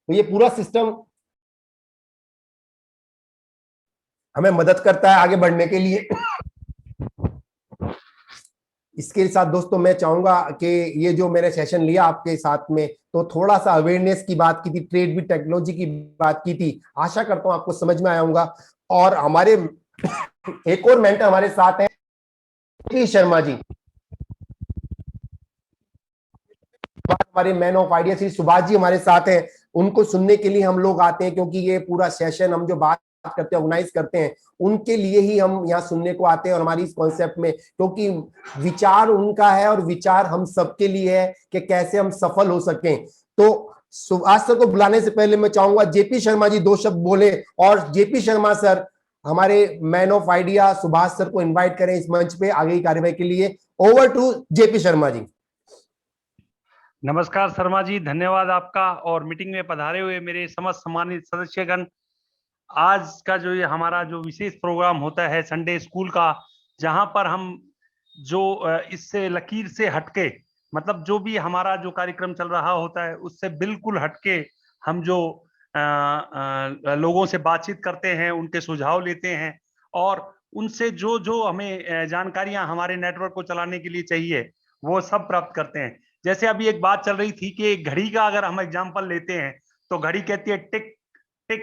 तो ये पूरा सिस्टम हमें मदद करता है आगे बढ़ने के लिए। इसके साथ दोस्तों मैं चाहूंगा कि ये जो मैंने सेशन लिया आपके साथ में, तो थोड़ा सा अवेयरनेस की बात की थी, ट्रेड विद टेक्नोलॉजी की बात की थी, आशा करता हूं आपको समझ में आया होगा। और हमारे एक और मेंटर हमारे साथ हैं शर्मा जी, हमारे man of idea Shri Subhash ji हमारे साथ हैं। उनको सुनने के लिए हम लोग आते हैं, क्योंकि ये पूरा सेशन हम जो बात करते हैं, ऑर्गेनाइज करते हैं, उनके लिए ही हम यहाँ सुनने को आते हैं। और हमारी इस कॉन्सेप्ट में, क्योंकि विचार उनका है और विचार हम सबके लिए है कि कैसे हम सफल हो सकें। तो सुभाष सर को बुलाने से पहले मैं चाहूंगा जेपी शर्मा जी दो शब्द बोले। और जेपी शर्मा सर हमारे man of idea Subhash sir को इन्वाइट करें इस मंच पे आगे की कार्यवाही के लिए। ओवर टू जेपी शर्मा जी। नमस्कार शर्मा जी, धन्यवाद आपका। और मीटिंग में पधारे हुए मेरे समस्त सम्मानित सदस्यगण, आज का जो ये हमारा जो विशेष प्रोग्राम होता है संडे स्कूल का, जहां पर हम जो इससे लकीर से हटके, मतलब जो भी हमारा जो कार्यक्रम चल रहा होता है उससे बिल्कुल हटके हम जो लोगों से बातचीत करते हैं, उनके सुझाव लेते हैं और उनसे जो जो हमें जानकारियां हमारे नेटवर्क को चलाने के लिए चाहिए वो सब प्राप्त करते हैं। जैसे अभी एक बात चल रही थी कि घड़ी का अगर हम एग्जाम्पल लेते हैं तो घड़ी कहती है टिक टिक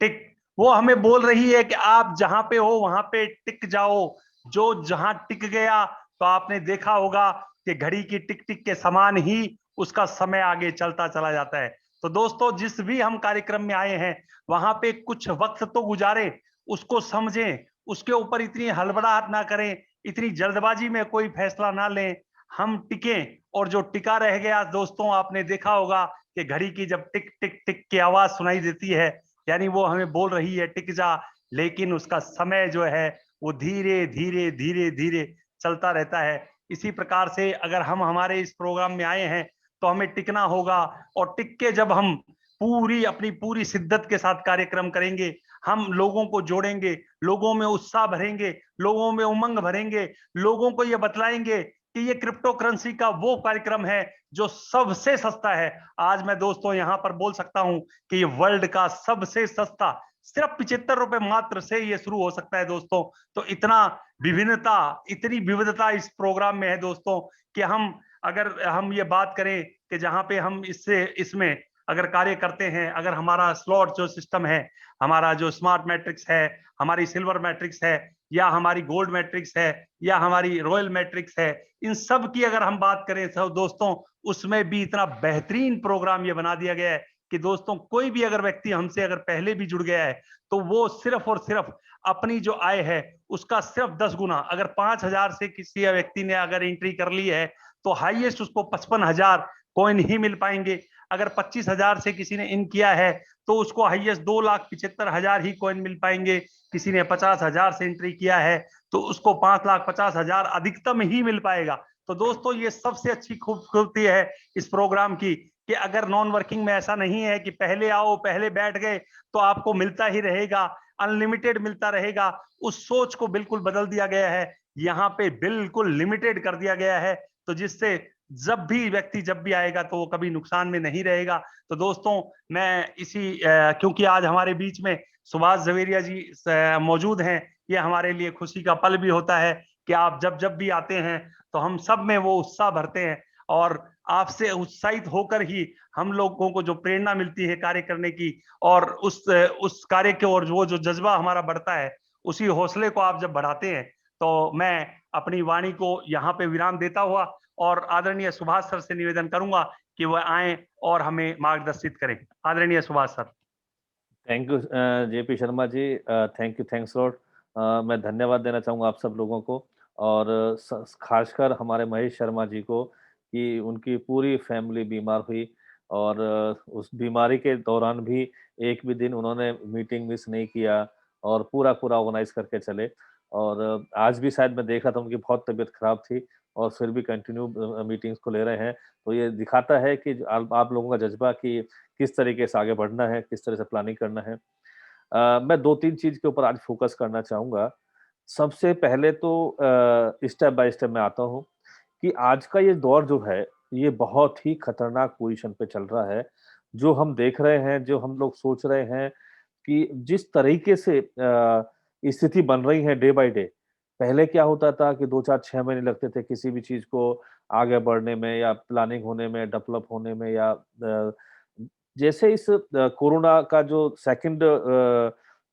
टिक, वो हमें बोल रही है कि आप जहां पे हो वहां पे टिक जाओ। जो जहां टिक गया तो आपने देखा होगा कि घड़ी की टिक टिक के समान ही उसका समय आगे चलता चला जाता है। तो दोस्तों, जिस भी हम कार्यक्रम में आए हैं वहां पे कुछ वक्त तो गुजारे, उसको समझें, उसके ऊपर इतनी हड़बड़ाहट ना करें, इतनी जल्दबाजी में कोई फैसला ना लें, हम टिकें। और जो टिका रह गया दोस्तों, आपने देखा होगा कि घड़ी की जब टिक टिक टिक की आवाज सुनाई देती है, यानी वो हमें बोल रही है टिक जा, लेकिन उसका समय जो है वो धीरे धीरे धीरे धीरे चलता रहता है। इसी प्रकार से अगर हम हमारे इस प्रोग्राम में आए हैं तो हमें टिकना होगा। और टिक के जब हम अपनी पूरी शिद्दत के साथ कार्यक्रम करेंगे, हम लोगों को जोड़ेंगे, लोगों में उत्साह भरेंगे, लोगों में उमंग भरेंगे, लोगों को ये बतलाएंगे कि ये क्रिप्टो करेंसी का वो कार्यक्रम है जो सबसे सस्ता है। आज मैं दोस्तों यहां पर बोल सकता हूं कि ये वर्ल्ड का सबसे सस्ता, सिर्फ 75 रुपए मात्र से ये शुरू हो सकता है दोस्तों। तो इतना इतनी विविधता इस प्रोग्राम में है दोस्तों कि अगर हम ये बात करें कि जहां पे हम इसमें अगर कार्य करते हैं, अगर हमारा स्लॉट जो सिस्टम है, हमारा जो स्मार्ट मैट्रिक्स है, हमारी सिल्वर मैट्रिक्स है, या हमारी गोल्ड मैट्रिक्स है, या हमारी रॉयल मैट्रिक्स है, इन सब की अगर हम बात करें तो दोस्तों उसमें भी इतना बेहतरीन प्रोग्राम ये बना दिया गया है कि दोस्तों कोई भी अगर व्यक्ति हमसे अगर पहले भी जुड़ गया है तो वो सिर्फ और सिर्फ अपनी जो आय है उसका सिर्फ 10 गुना, अगर 5,000 से किसी व्यक्ति ने अगर एंट्री कर ली है तो हाईएस्ट उसको 55,000 कॉइन ही मिल पाएंगे। अगर 25,000 से किसी ने इन किया है तो उसको हाईएस्ट 2,75,000 ही कॉइन मिल पाएंगे। किसी ने 50,000 से एंट्री किया है तो उसको 5,50,000 अधिकतम ही मिल पाएगा। तो दोस्तों ये सबसे अच्छी खूबसूरती है इस प्रोग्राम की कि अगर नॉन वर्किंग में ऐसा नहीं है कि पहले आओ पहले बैठ गए तो आपको मिलता ही रहेगा, अनलिमिटेड मिलता रहेगा, उस सोच को बिल्कुल बदल दिया गया है। यहाँ पे बिल्कुल लिमिटेड कर दिया गया है, तो जिससे जब भी व्यक्ति जब भी आएगा तो वो कभी नुकसान में नहीं रहेगा। तो दोस्तों मैं क्योंकि आज हमारे बीच में सुभाष झवेरिया जी मौजूद हैं, ये हमारे लिए खुशी का पल भी होता है कि आप जब जब भी आते हैं तो हम सब में वो उत्साह भरते हैं, और आपसे उत्साहित होकर ही हम लोगों को जो प्रेरणा मिलती है कार्य करने की, और उस कार्य के और वो जो जज्बा हमारा बढ़ता है, उसी हौसले को आप जब बढ़ाते हैं, तो मैं अपनी वाणी को यहाँ पे विराम देता हुआ और आदरणीय सुभाष सर से निवेदन करूंगा कि वह आए और हमें मार्गदर्शित करें। आदरणीय Subhash sir. Thank you JP Sharma ji, thank you, thanks lot. मैं धन्यवाद देना चाहूँगा आप सब लोगों को, और खासकर हमारे महेश शर्मा जी को कि उनकी पूरी फैमिली बीमार हुई, और उस बीमारी के दौरान भी एक भी दिन उन्होंने मीटिंग मिस नहीं किया और पूरा ऑर्गेनाइज करके चले। और आज भी शायद मैं देख रहा था उनकी बहुत तबीयत खराब थी और फिर भी कंटिन्यू मीटिंग्स को ले रहे हैं। तो ये दिखाता है कि आप लोगों का जज्बा कि किस तरीके से आगे बढ़ना है, किस तरह से प्लानिंग करना है। मैं 2-3 चीज़ के ऊपर आज फ़ोकस करना चाहूँगा। सबसे पहले तो स्टेप बाय स्टेप मैं आता हूँ कि आज का ये दौर जो है, ये बहुत ही खतरनाक पोज़ीशन पे चल रहा है। जो हम देख रहे हैं, जो हम लोग सोच रहे हैं कि जिस तरीके से स्थिति बन रही है डे बाय डे, पहले क्या होता था कि 2, 4, 6 महीने लगते थे किसी भी चीज़ को आगे बढ़ने में या प्लानिंग होने में, डेवलप होने में, या जैसे इस कोरोना का जो सेकंड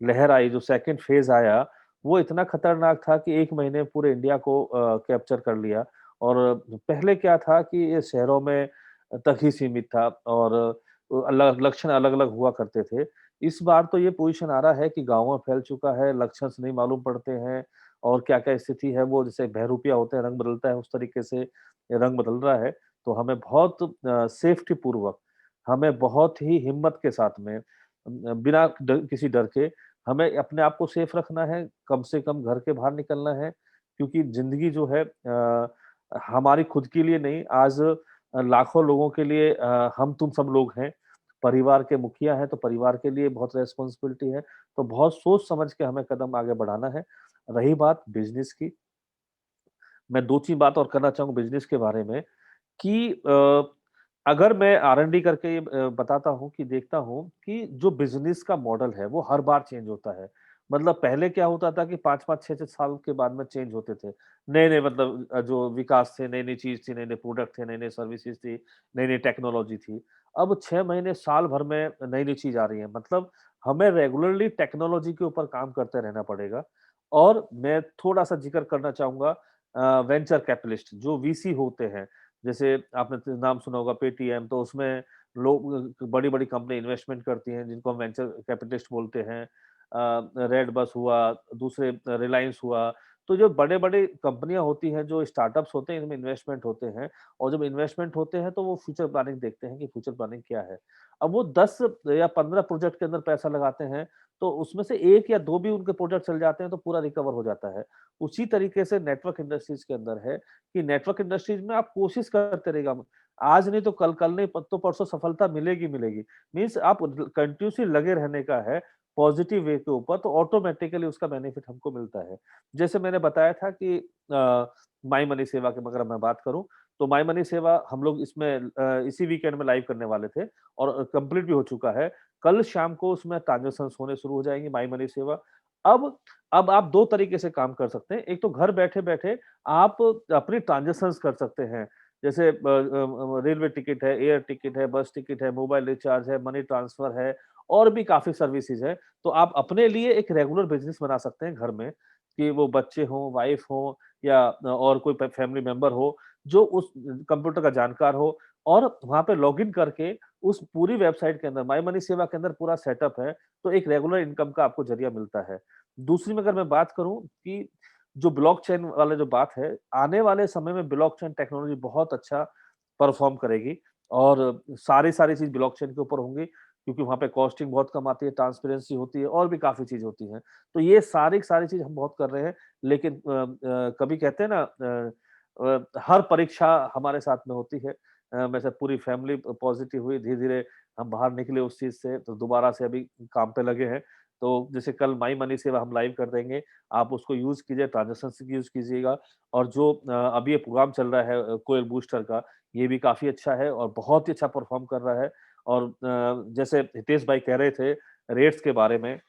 लहर आई, जो सेकंड फेज़ आया, वो इतना खतरनाक था कि 1 महीने में पूरे इंडिया को कैप्चर कर लिया। और पहले क्या था कि ये शहरों में तक ही सीमित था और अलग लक्षण अलग-अलग हुआ करते थे। इस बार तो ये पोज़ीशन आ रहा है कि गाँव में फैल चुका है, लक्षण से नहीं मालूम पड़ते हैं और क्या-क्या स्थिति है, वो जैसे बहरूपिया होते हैं, रंग बदलता है, उस तरीके से ये रंग बदल रहा है। तो हमें बहुत सेफ्टी पूर्वक, हमें बहुत ही हिम्मत के साथ में बिना किसी डर के हमें अपने आप को सेफ रखना है, कम से कम घर के बाहर निकलना है, क्योंकि ज़िंदगी जो है हमारी खुद के लिए नहीं, आज लाखों लोगों के लिए हम तुम सब लोग हैं, परिवार के मुखिया हैं, तो परिवार के लिए बहुत रिस्पॉन्सिबिलिटी है, तो बहुत सोच समझ के हमें कदम आगे बढ़ाना है। रही बात बिज़नेस की, मैं 2-3 बात और करना चाहूँगा बिज़नेस के बारे में कि अगर मैं R&D करके बताता हूँ कि देखता हूँ कि जो बिज़नेस का मॉडल है, वो हर बार चेंज होता है। मतलब पहले क्या होता था कि 5-5, 6-6 साल के बाद में चेंज होते थे। नए-नए मतलब जो विकास थे, नई-नई चीज़ थी, नए-नए प्रोडक्ट थे, नई-नई सर्विसेज़ थी, नई-नई टेक्नोलॉजी थी। अब 6 महीने, साल भर में नई-नई चीज़ आ रही है। मतलब हमें रेगुलरली टेक्नोलॉजी के ऊपर काम करते रहना पड़ेगा। और मैं थोड़ा-सा ज़िक्र करना चाहूँगा वेंचर कैपिटलिस्ट जो वीसी होते हैं। जैसे आपने तो नाम सुना होगा पेटीएम, तो उसमें लोग बड़ी-बड़ी कंपनी इन्वेस्टमेंट करती हैं जिनको हम वेंचर कैपिटलिस्ट बोलते हैं। रेड बस हुआ, दूसरे रिलायंस हुआ, तो जो बड़े-बड़े कंपनियाँ होती हैं, जो स्टार्टअप्स होते हैं, इनमें इन्वेस्टमेंट होते हैं और जब इन्वेस्टमेंट होते हैं तो वो फ्यूचर प्लानिंग देखते हैं कि फ्यूचर प्लानिंग क्या है। अब वो 10 या 15 प्रोजेक्ट के अंदर पैसा लगाते हैं, तो उसमें से 1 या 2 भी उनके प्रोजेक्ट चल जाते हैं तो पूरा रिकवर हो जाता है। उसी तरीके से नेटवर्क इंडस्ट्रीज़ के अंदर है कि नेटवर्क इंडस्ट्रीज में आप कोशिश करते रहिएगा। आज नहीं तो कल, कल नहीं तो परसों सफलता मिलेगी मिलेगी। मीन्स आप कंटिन्यूअसली लगे रहने का है पॉजिटिव वे के ऊपर, तो ऑटोमैटिकली उसका बेनिफिट हमको मिलता है। जैसे मैंने बताया था कि माई मनी सेवा की अगर मैं बात करूँ, तो माई मनी सेवा हम लोग इसमें इसी वीकेंड में लाइव करने वाले थे और कंप्लीट भी हो चुका है। कल शाम को उसमें ट्रांज़ैक्शंस होने शुरू हो जाएँगी माई मनी सेवा। अब अब आप 2 तरीके से काम कर सकते हैं। एक तो घर बैठे-बैठे आप अपनी ट्रांज़ैक्शंस कर सकते हैं। जैसे रेलवे टिकट है, एयर टिकट है, बस टिकट है, मोबाइल रिचार्ज है, मनी ट्रांसफर है और भी काफ़ी सर्विसेज़ हैं। तो आप अपने लिए एक रेगुलर बिज़नेस बना सकते हैं घर में, कि वो बच्चे हों, वाइफ़ हो या और कोई फैमिली मेंबर हो, जो उस कंप्यूटर का जानकार हो और वहाँ पे लॉगिन करके उस पूरी वेबसाइट के अंदर माई मनी सेवा के अंदर पूरा सेटअप है, तो एक रेगुलर इनकम का आपको ज़रिया मिलता है। दूसरी में अगर मैं बात करूँ कि जो ब्लॉकचेन वाला जो बात है, आने वाले समय में ब्लॉकचेन टेक्नोलॉजी बहुत अच्छा परफ़ॉर्म करेगी और सारी चीज़ ब्लॉकचेन के ऊपर होंगी, क्योंकि वहाँ पे कॉस्टिंग बहुत कम आती है, ट्रांसपेरेंसी होती है और भी काफ़ी चीज़ होती हैं। तो ये सारी चीज़ हम बहुत कर रहे हैं, लेकिन कभी कहते हैं ना हर परीक्षा हमारे साथ में होती है। वैसे पूरी फैमिली पॉजिटिव हुई, धीरे-धीरे हम बाहर निकले उस चीज़ से, तो दोबारा से अभी काम पे लगे हैं। तो जैसे कल माई मनी सेवा हम लाइव कर देंगे, आप उसको यूज़ कीजिए, ट्रांज़ैक्शंस यूज़ कीजिएगा और जो अभी ये प्रोग्राम चल रहा है कोयल बूस्टर का, ये भी काफ़ी अच्छा है और बहुत ही अच्छा परफ़ॉर्म कर रहा है और जैसे हितेश भाई कह रहे थे रेट्स के बारे में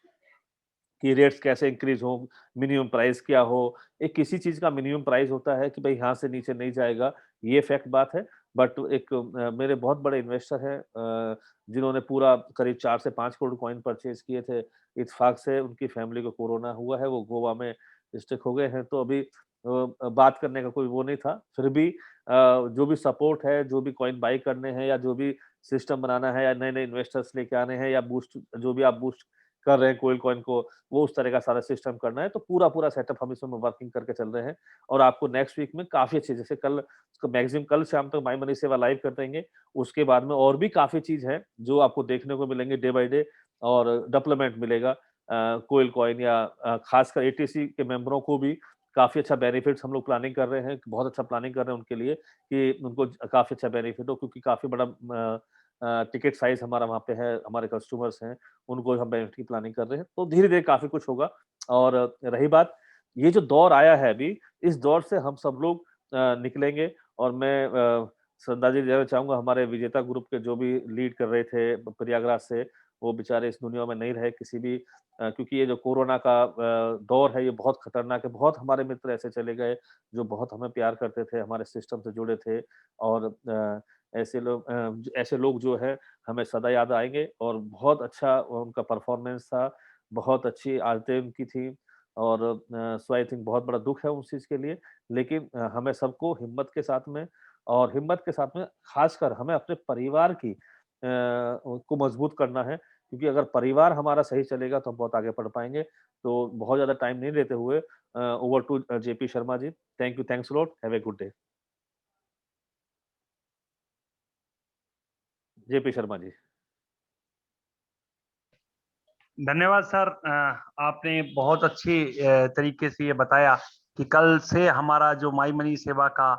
कि रेट्स कैसे इंक्रीज़ हो, मिनिमम प्राइस क्या हो, एक किसी चीज़ का मिनिमम प्राइस होता है कि भई यहाँ से नीचे नहीं जाएगा, ये फैक्ट बात है। बट एक मेरे बहुत बड़े इन्वेस्टर हैं जिन्होंने पूरा करीब 4 से 5 करोड़ कॉइन परचेज़ किए थे। इत्तेफ़ाक से उनकी फैमिली को कोरोना हुआ है, वो गोवा में स्टिक हो गए हैं, तो अभी बात करने का कोई वो नहीं था। फिर भी जो भी सपोर्ट है, जो भी कॉइन बाय करने हैं या जो भी सिस्टम बनाना है या नए-नए इन्वेस्टर्स लेके आने हैं या बूस्ट जो भी आप बूस्ट कर रहे हैं कोईल कॉइन को, वो उस तरह का सारा सिस्टम करना है, तो पूरा-पूरा सेटअप हम इसमें वर्किंग करके चल रहे हैं और आपको नेक्स्ट वीक में काफ़ी अच्छी जैसे कल मैक्सिमम कल शाम तक माई मनी सेवा लाइव कर देंगे। उसके बाद में और भी काफ़ी चीज़ है, जो आपको देखने को मिलेंगे डे बाय डे और डेवलपमेंट मिलेगा कोईल कॉइन या खासकर एटीसी के मेंबरों को भी काफ़ी अच्छा बेनिफिट्स हम लोग प्लानिंग कर रहे हैं, बहुत अच्छा प्लानिंग कर रहे हैं उनके लिए कि उनको काफ़ी अच्छा बेनिफिट हो क्योंकि काफ़ी बड़ा टिकट साइज़ हमारा वहाँ पे है, हमारे कस्टमर्स हैं, उनको हम बेनिफिट की प्लानिंग कर रहे हैं। तो धीरे-धीरे काफ़ी कुछ होगा और रही बात ये जो दौर आया है अभी, इस दौर से हम सब लोग निकलेंगे और मैं श्रद्धांजलि देना चाहूँगा हमारे विजेता ग्रुप के जो भी लीड कर रहे थे प्रयागराज से, वो बेचारे इस दुनिया में नहीं रहे किसी भी क्योंकि ये जो कोरोना का दौर है, ये बहुत खतरनाक है। बहुत हमारे मित्र ऐसे चले गए, जो बहुत हमें प्यार करते थे, हमारे सिस्टम से जुड़े थे और ऐसे लोग जो है हमें सदा याद आएँगे और बहुत अच्छा उनका परफ़ॉर्मेंस था, बहुत अच्छी आदतें उनकी थी और सो आई थिंक बहुत बड़ा दुःख है उस चीज़ के लिए। लेकिन हमें सबको हिम्मत के साथ में और हिम्मत के साथ में ख़ासकर हमें अपने परिवार की को मज़बूत करना है क्योंकि अगर परिवार हमारा सही चलेगा तो हम बहुत आगे बढ़ पाएँगे। तो बहुत ज़्यादा टाइम नहीं लेते हुए over to JP Sharma ji. Thank you, thanks a lot, have a good day. JP Sharma ji. धन्यवाद सर। आपने बहुत अच्छी तरीके से ये बताया कि कल से हमारा जो माई मनी सेवा का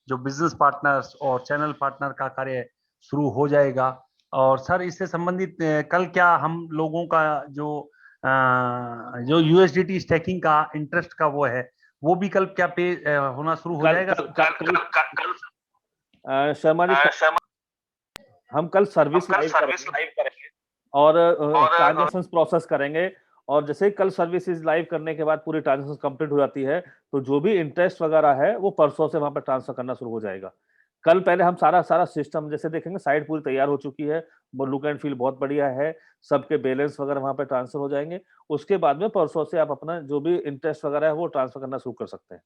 जो बिजनेस पार्टनर्स और चैनल पार्टनर का कार्य शुरू हो जाएगा। और सर इससे संबंधित कल क्या हम लोगों का जो यूएसडीटी स्टेकिंग का इंटरेस्ट का वो है, वो भी कल क्या पे होना शुरू हो कल जाएगा? कल कल कल शर्मा जी हम कल सर्विस लाइव करेंगे और ट्रांज़ैक्शंस प्रोसेस करेंगे और जैसे ही कल सर्विसेज़ लाइव करने के बाद पूरी ट्रांज़ैक्शंस कंप्लीट हो जाती है, तो जो भी इंटरेस्ट वगैरह है, वो परसों से वहाँ पे ट्रांसफर करना शुरू हो जाएगा। कल पहले हम सारा सिस्टम जैसे देखेंगे साइट पूरी तैयार हो चुकी है, वो लुक एंड फील बहुत बढ़िया है, सबके बैलेंस वगैरह वहाँ पे ट्रांसफर हो जाएँगे। उसके बाद में परसों से आप अपना जो भी इंटरेस्ट वगैरह है, वो ट्रांसफर करना शुरू कर सकते हैं।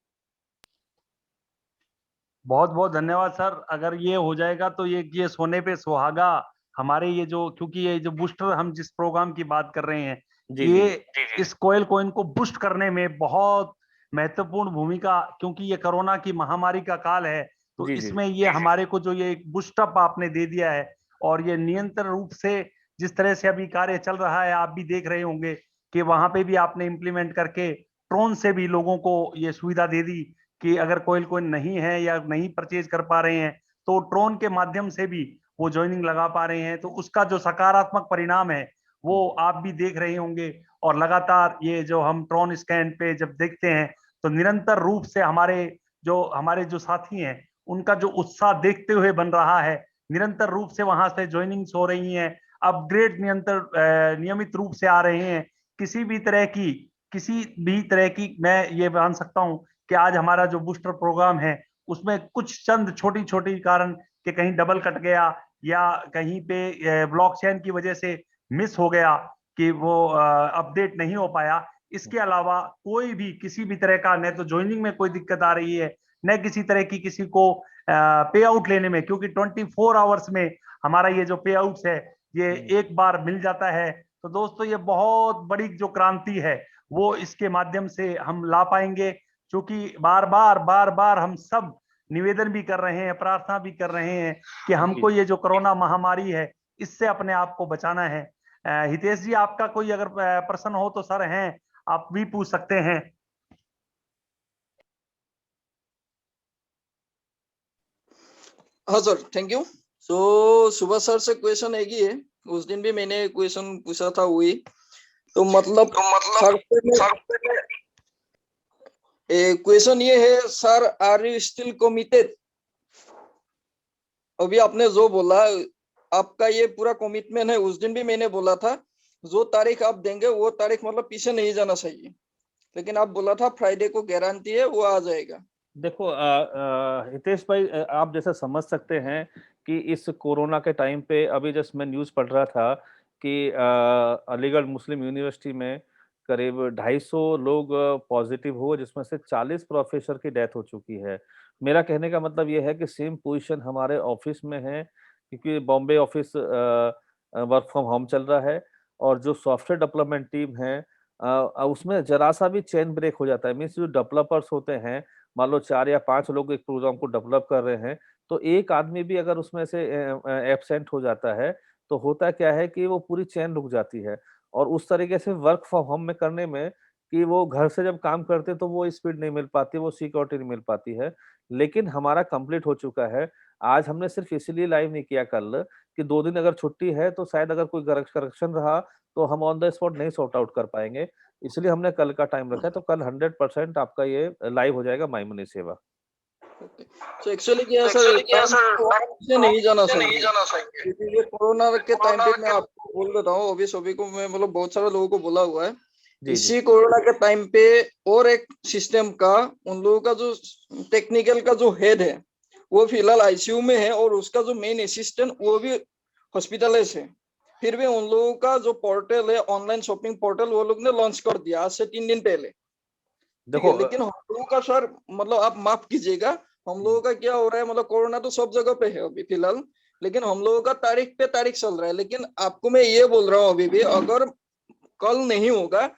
बहुत बहुत धन्यवाद सर। अगर ये हो जाएगा तो ये सोने पे सुहागा हमारे ये जो, क्योंकि ये जो बूस्टर हम जिस प्रोग्राम की बात कर रहे हैं, जी, ये जी। इस कोयल कॉइन को बूस्ट करने में बहुत महत्वपूर्ण भूमिका, क्योंकि ये कोरोना की महामारी का काल है, तो जी, जी। इसमें ये हमारे को जो ये बूस्टअप आपने दे दिया है और ये निरंतर रूप से जिस तरह से अभी कार्य चल रहा है, आप भी देख रहे होंगे कि वहां पे भी आपने इम्प्लीमेंट करके ड्रोन से भी लोगों को ये सुविधा दे दी कि अगर कोयल कोइन नहीं है या नहीं परचेज कर पा रहे हैं, तो ड्रोन के माध्यम से भी वो ज्वाइनिंग लगा पा रहे हैं। तो उसका जो सकारात्मक परिणाम है वो आप भी देख रहे होंगे। और लगातार ये जो हम ड्रोन स्कैन पे जब देखते हैं, तो निरंतर रूप से हमारे जो साथी हैं, उनका जो उत्साह देखते हुए बन रहा है। निरंतर रूप से वहां से ज्वाइनिंग्स हो रही हैं, अपग्रेड नियमित रूप से आ रहे हैं। किसी भी तरह की मैं ये मान सकता हूं कि आज हमारा जो बूस्टर प्रोग्राम है, उसमें कुछ चंद छोटी छोटी कारण कि कहीं डबल कट गया या कहीं पे ब्लॉकचेन की वजह से मिस हो गया कि वो अपडेट नहीं हो पाया। इसके अलावा कोई भी किसी भी तरह का, न तो ज्वाइनिंग में कोई दिक्कत आ रही है, न किसी तरह की किसी को पे आउट लेने में, क्योंकि 24 आवर्स में हमारा ये जो पे आउट है ये एक बार मिल जाता है। तो दोस्तों ये बहुत बड़ी जो क्रांति है वो इसके माध्यम से हम ला पाएंगे, क्योंकि बार बार हम सब निवेदन भी कर रहे हैं, प्रार्थना भी कर रहे हैं कि हमको ये जो कोरोना महामारी है इससे अपने आप को बचाना है। हितेश जी, आपका कोई अगर प्रश्न हो तो सर हैं, आप भी पूछ सकते हैं। हाँ सर, थैंक यू। सो सुबह सर से क्वेश्चन एक ही है, उस दिन भी मैंने क्वेश्चन पूछा था वही। तो मतलब क्वेश्चन ये है sir, are you still committed? अभी आपने जो बोला आपका ये पूरा कमिटमेंट है, उस दिन भी मैंने बोला था जो तारीख आप देंगे वो तारीख मतलब पीछे नहीं जाना चाहिए, लेकिन आप बोला था फ्राइडे को गारंटी है वो आ जाएगा। देखो हितेश भाई, आप जैसा समझ सकते हैं कि इस कोरोना के टाइम पे अभी जस्ट मैं न्यूज़ पढ़ रहा था कि अलीगढ़ मुस्लिम यूनिवर्सिटी में करीब 250 लोग पॉजिटिव हुए, जिसमें से 40 प्रोफेसर की डेथ हो चुकी है। मेरा कहने का मतलब ये है कि सेम पोजीशन हमारे ऑफिस में है, क्योंकि Bombay office work from home चल रहा है, और जो सॉफ्टवेयर डेवलपमेंट टीम है उसमें जरा सा भी चेन ब्रेक हो जाता है, मीन्स जो डेवलपर्स होते हैं, मान लो 4 या 5 लोग एक प्रोग्राम को डेवलप कर रहे हैं, तो एक आदमी भी अगर उसमें से एब्सेंट हो जाता है, तो होता क्या है कि वो पूरी चेन रुक जाती है। और उस तरीके से वर्क फ्रॉम होम में करने में कि वो घर से जब काम करते हैं तो वो स्पीड नहीं मिल पाती, वो सिक्योरिटी नहीं मिल पाती है। लेकिन हमारा कंप्लीट हो चुका है। आज हमने सिर्फ इसलिए लाइव नहीं किया कल कि 2 दिन अगर छुट्टी है तो शायद अगर कोई करेक्शन रहा तो हम ऑन द स्पॉट नहीं सॉर्ट आउट कर पाएँगे। इसलिए हमने कल का टाइम रखा है, तो कल 100% आपका ये लाइव हो जाएगा माई मनी सेवा। तो एक्चुअली क्या है सर, टाइम से नहीं जाना चाहिए, क्योंकि ये कोरोना के टाइम पे मैं आपको बोल देता हूँ, अभी सभी को मैं मतलब बहुत सारे लोगों को बोला हुआ है, जी, जी। इसी कोरोना के टाइम पे और एक सिस्टम का उन लोगों का जो टेक्निकल का जो हेड है वो फिलहाल आईसीयू में है, और उसका जो मेन असिस्टेंट वो भी हॉस्पिटलाइज है। फिर भी उन लोगों का जो पोर्टल है, ऑनलाइन शॉपिंग पोर्टल, वो लोग ने लॉन्च कर दिया आज से 3 दिन पहले। ठीक है, देखो लेकिन हम लोगों का सर मतलब आप माफ कीजिएगा, हम लोगों का क्या हो रहा है, मतलब कोरोना तो सब जगह पे है अभी फिलहाल, लेकिन हम लोगों का तारीख पे तारीख चल रहा है। लेकिन आपको मैं ये बोल रहा हूँ अभी भी, अगर कल नहीं होगा,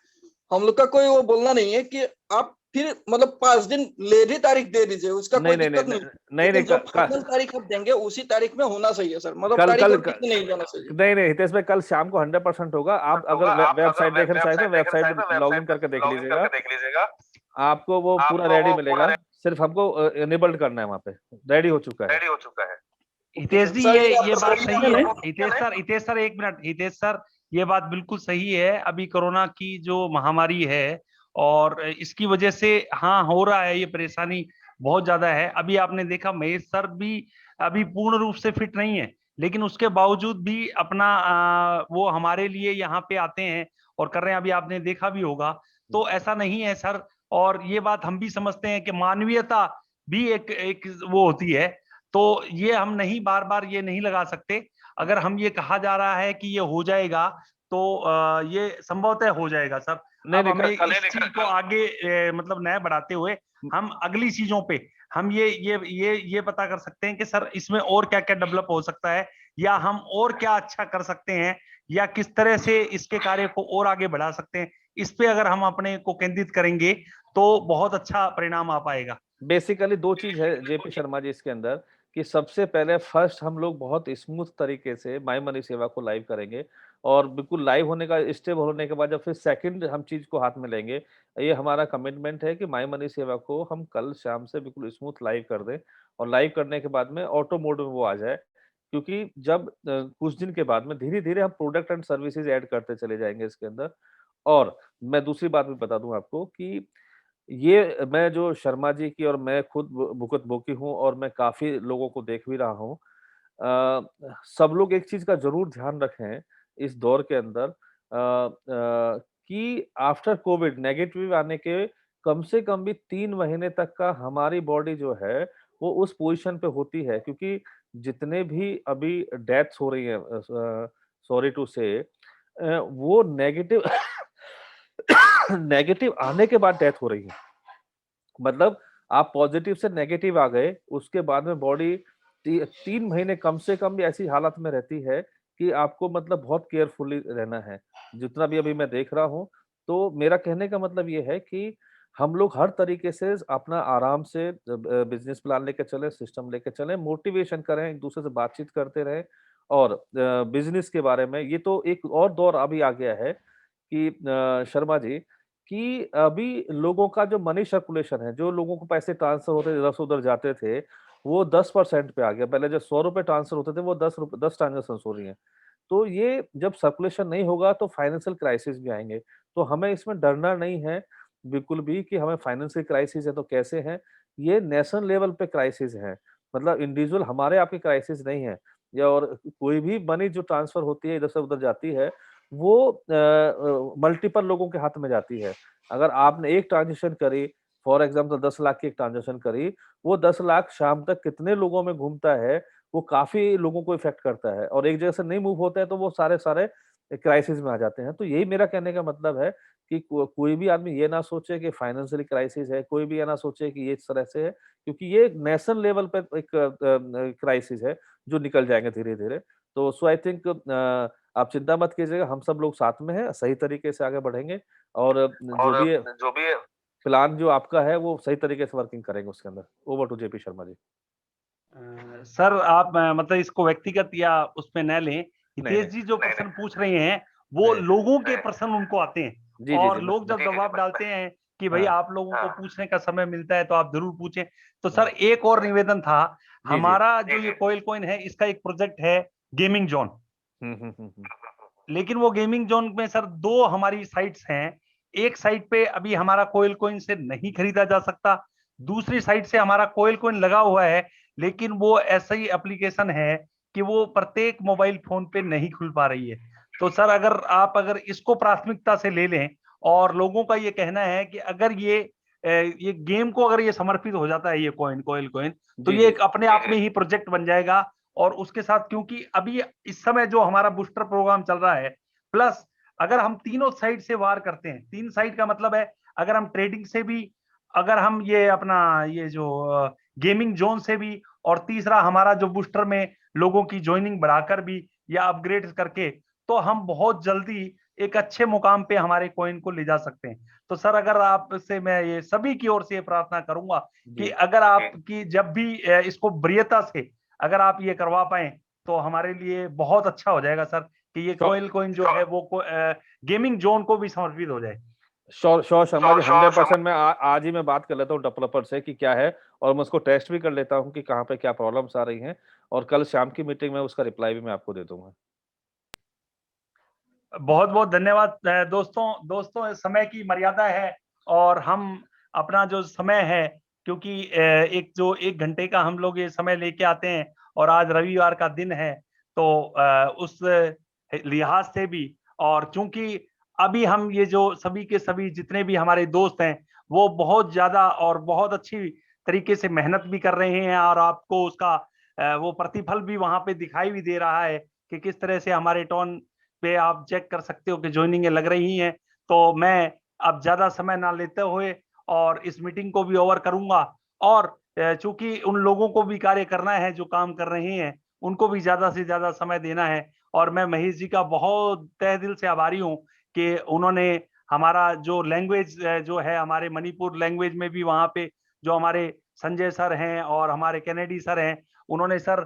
हम लोग का कोई वो बोलना नहीं है कि आप फिर मतलब 5 दिन लेट ही तारीख दे दीजिए, उसका कोई नहीं, नहीं, नहीं, दिक्कत नहीं, नहीं। नहीं, नहीं, लेकिन जो फाइनल तारीख आप देंगे उसी तारीख में होना चाहिए सर, मतलब कल तारीख कल और पीछे नहीं जाना चाहिए। नहीं, नहीं, हितेश भाई, कल शाम को 100% होगा। आप अगर वेबसाइट देखना चाहें तो वेबसाइट में लॉगिन करके देख लीजिएगा। आपको वो पूरा रेडी मिलेगा, सिर्फ हमको इनेबल्ड करना है, वहाँ पे रेडी हो चुका है। हितेश जी, सर ये ये आपका बात सही सजेशन है। है। हितेश सर एक मिनट। हितेश सर, ये बात बिल्कुल सही है। अभी कोरोना की जो महामारी है और इसकी वजह से हाँ हो रहा है, ये परेशानी बहुत ज्यादा है। अभी आपने देखा महेश सर भी अभी पूर्ण रूप से फिट नहीं है, लेकिन उसके बावजूद भी अपना वो हमारे लिए यहाँ पे आते हैं और कर रहे हैं। अभी आपने देखा भी होगा। तो ऐसा नहीं है सर, और ये बात हम भी समझते हैं कि मानवीयता भी एक एक वो होती है। तो ये हम नहीं बार बार ये नहीं लगा सकते। अगर हम ये कहा जा रहा है कि ये हो जाएगा, तो ये संभवतः हो जाएगा सर। नहीं, अब नहीं, हमें इस चीज को आगे मतलब नया बढ़ाते हुए हम अगली चीजों पे हम ये पता कर सकते हैं कि सर इसमें और क्या क्या डेवलप हो सकता है, या हम और क्या अच्छा कर सकते हैं, या किस तरह से इसके कार्य को और आगे बढ़ा सकते हैं। इस पे अगर हम अपने को केंद्रित करेंगे तो बहुत अच्छा परिणाम आ पाएगा। बेसिकली 2 चीज़ है जेपी शर्मा जी इसके अंदर, कि सबसे पहले फर्स्ट हम लोग बहुत स्मूथ तरीके से माई मनी सेवा को लाइव करेंगे, और बिल्कुल लाइव होने का स्टेबल होने के बाद जब फिर सेकंड हम चीज़ को हाथ में लेंगे, ये हमारा कमिटमेंट है कि माई मनी सेवा को हम कल शाम से बिल्कुल स्मूथ लाइव कर दें, और लाइव करने के बाद में ऑटो मोड में वो आ जाए। क्योंकि जब कुछ दिन के बाद में धीरे-धीरे हम प्रोडक्ट एंड सर्विसेज़ ऐड करते चले जाएँगे इसके अंदर। और मैं दूसरी बात भी बता दूँ आपको कि ये मैं जो शर्मा जी की, और मैं खुद भुगत-भोगी हूँ, और मैं काफ़ी लोगों को देख भी रहा हूँ। सब लोग एक चीज़ का ज़रूर ध्यान रखें इस दौर के अंदर, कि आफ्टर कोविड नेगेटिव आने के कम से कम भी 3 महीने तक का हमारी बॉडी जो है, वो उस पोज़ीशन पे होती है, क्योंकि जितने भी अभी डेथ्स हो रही हैं, सॉरी टू से, वो नेगेटिव नेगेटिव आने के बाद डेथ हो रही है। मतलब आप पॉजिटिव से नेगेटिव आ गए, उसके बाद में बॉडी 3 महीने कम से कम भी ऐसी हालत में रहती है कि आपको मतलब बहुत केयरफुली रहना है। जितना भी अभी मैं देख रहा हूँ, तो मेरा कहने का मतलब ये है कि हम लोग हर तरीके से अपना आराम से बिज़नेस प्लान लेके चलें, सिस्टम लेके चलें, मोटिवेशन करें, एक-दूसरे से बातचीत करते रहें, और बिज़नेस के बारे में ये तो एक और दौर अभी आ गया है कि शर्मा जी, कि अभी लोगों का जो मनी सर्कुलेशन है, जो लोगों को पैसे ट्रांसफर होते इधर से उधर जाते थे, वो 10% पे आ गया। पहले जो 100 रुपए ट्रांसफर होते थे वो 10 ट्रांजेक्शन हो रही हैं। तो ये जब सर्कुलेशन नहीं होगा तो फाइनेंशियल क्राइसिस भी आएंगे। तो हमें इसमें डरना नहीं है बिल्कुल भी कि हमें फाइनेंशियल क्राइसिस है तो कैसे है। ये नेशनल लेवल पे क्राइसिस है, मतलब इंडिविजुअल हमारे आपकी क्राइसिस नहीं है। या और कोई भी मनी जो ट्रांसफर होती है इधर से उधर जाती है वो मल्टीपल लोगों के हाथ में जाती है। अगर आपने एक ट्रांजेक्शन करी, फॉर एग्जाम्पल 10 लाख की एक ट्रांजेक्शन करी, वो 10 लाख शाम तक कितने लोगों में घूमता है, वो काफ़ी लोगों को इफ़ेक्ट करता है और एक जगह से नहीं मूव होते हैं तो वो सारे-सारे क्राइसिस में आ जाते हैं। तो यही मेरा कहने का मतलब है कि कोई भी आदमी ये ना सोचे कि फाइनेंशियल क्राइसिस है, कोई भी ये ना सोचे कि ये इस तरह से है, क्योंकि ये नेशनल लेवल पे एक क्राइसिस है जो निकल जाएँगे धीरे-धीरे। तो सो आई थिंक आप चिंता मत कीजिएगा, हम सब लोग साथ में हैं, सही तरीके से आगे बढ़ेंगे और जो भी प्लान जो आपका है वो सही तरीके से वर्किंग करेंगे उसके अंदर। Over to JP Sharma ji. Sir आप मतलब इसको व्यक्तिगत या उसमें न लें। हितेश नहीं। जी जो प्रश्न पूछ रहे हैं वो नहीं। लोगों के प्रश्न उनको आते हैं जी, जी, और जी, लोग जब दबाव डालते हैं कि भाई हाँ। आप लोगों को पूछने का समय मिलता है तो आप जरूर पूछें। तो सर हाँ। एक और निवेदन था, जी, जी। हमारा जो ये कोयल कॉइन है इसका एक प्रोजेक्ट है गेमिंग जोन। हुँ। लेकिन वो गेमिंग जोन में सर दो हमारी साइट्स हैं। एक साइट पे अभी हमारा कोयल कॉइन से नहीं खरीदा जा सकता, दूसरी साइट से हमारा कोयल कॉइन लगा हुआ है लेकिन वो ऐसा ही एप्लीकेशन है कि वो प्रत्येक मोबाइल फोन पे नहीं खुल पा रही है। तो सर अगर इसको प्राथमिकता से ले लें और लोगों का ये कहना है कि अगर ये गेम को अगर ये समर्पित हो जाता है ये कोयल कॉइन तो जी, ये जी। एक अपने आप में ही प्रोजेक्ट बन जाएगा। और उसके साथ क्योंकि अभी इस समय जो हमारा बूस्टर प्रोग्राम चल रहा है, प्लस अगर हम तीनों साइड से वार करते हैं, तीन साइड का मतलब है अगर हम ट्रेडिंग से भी, अगर हम ये अपना ये जो गेमिंग जोन से भी, और तीसरा हमारा जो बूस्टर में लोगों की ज्वाइनिंग बढ़ाकर भी या अपग्रेड करके, तो हम बहुत जल्दी एक अच्छे मुकाम पे हमारे कॉइन को ले जा सकते हैं। तो सर अगर आपसे मैं ये सभी की ओर से ये प्रार्थना करूंगा कि जी। अगर आपकी जब भी इसको वरीयता से अगर आप ये करवा पाए तो हमारे लिए बहुत अच्छा हो जाएगा सर कि ये श्योर कोयल कॉइन जो है वो गेमिंग जोन को भी समर्पित हो जाए। श्योर श्योर शर्मा जी, 100% मैं आज ही मैं बात कर लेता हूँ डेवलपर से कि क्या है और मैं उसको टेस्ट भी कर लेता हूँ कि कहाँ पे क्या प्रॉब्लम्स आ रही हैं और कल शाम की मीटिंग में उसका रिप्लाई भी मैं आपको दे दूँगा। बहुत बहुत धन्यवाद दोस्तों समय की मर्यादा है और हम अपना जो समय है, क्योंकि एक जो 1 घंटे का हम लोग ये समय लेके आते हैं और आज रविवार का दिन है, तो उस लिहाज से भी, और चूंकि अभी हम ये जो सभी के सभी जितने भी हमारे दोस्त हैं वो बहुत ज्यादा और बहुत अच्छी तरीके से मेहनत भी कर रहे हैं और आपको उसका वो प्रतिफल भी वहां पे दिखाई भी दे रहा है कि किस तरह से हमारे टोन पे आप चेक कर सकते हो कि ज्वाइनिंग लग रही हैं। तो मैं अब ज्यादा समय ना लेते हुए और इस मीटिंग को भी ओवर करूंगा, और चूंकि उन लोगों को भी कार्य करना है जो काम कर रहे हैं, उनको भी ज्यादा से ज्यादा समय देना है। और मैं महेश जी का बहुत तहे दिल से आभारी हूँ कि उन्होंने हमारा जो लैंग्वेज जो है हमारे मणिपुर लैंग्वेज में भी वहाँ पे जो हमारे संजय सर हैं और हमारे कैनेडी सर हैं, उन्होंने सर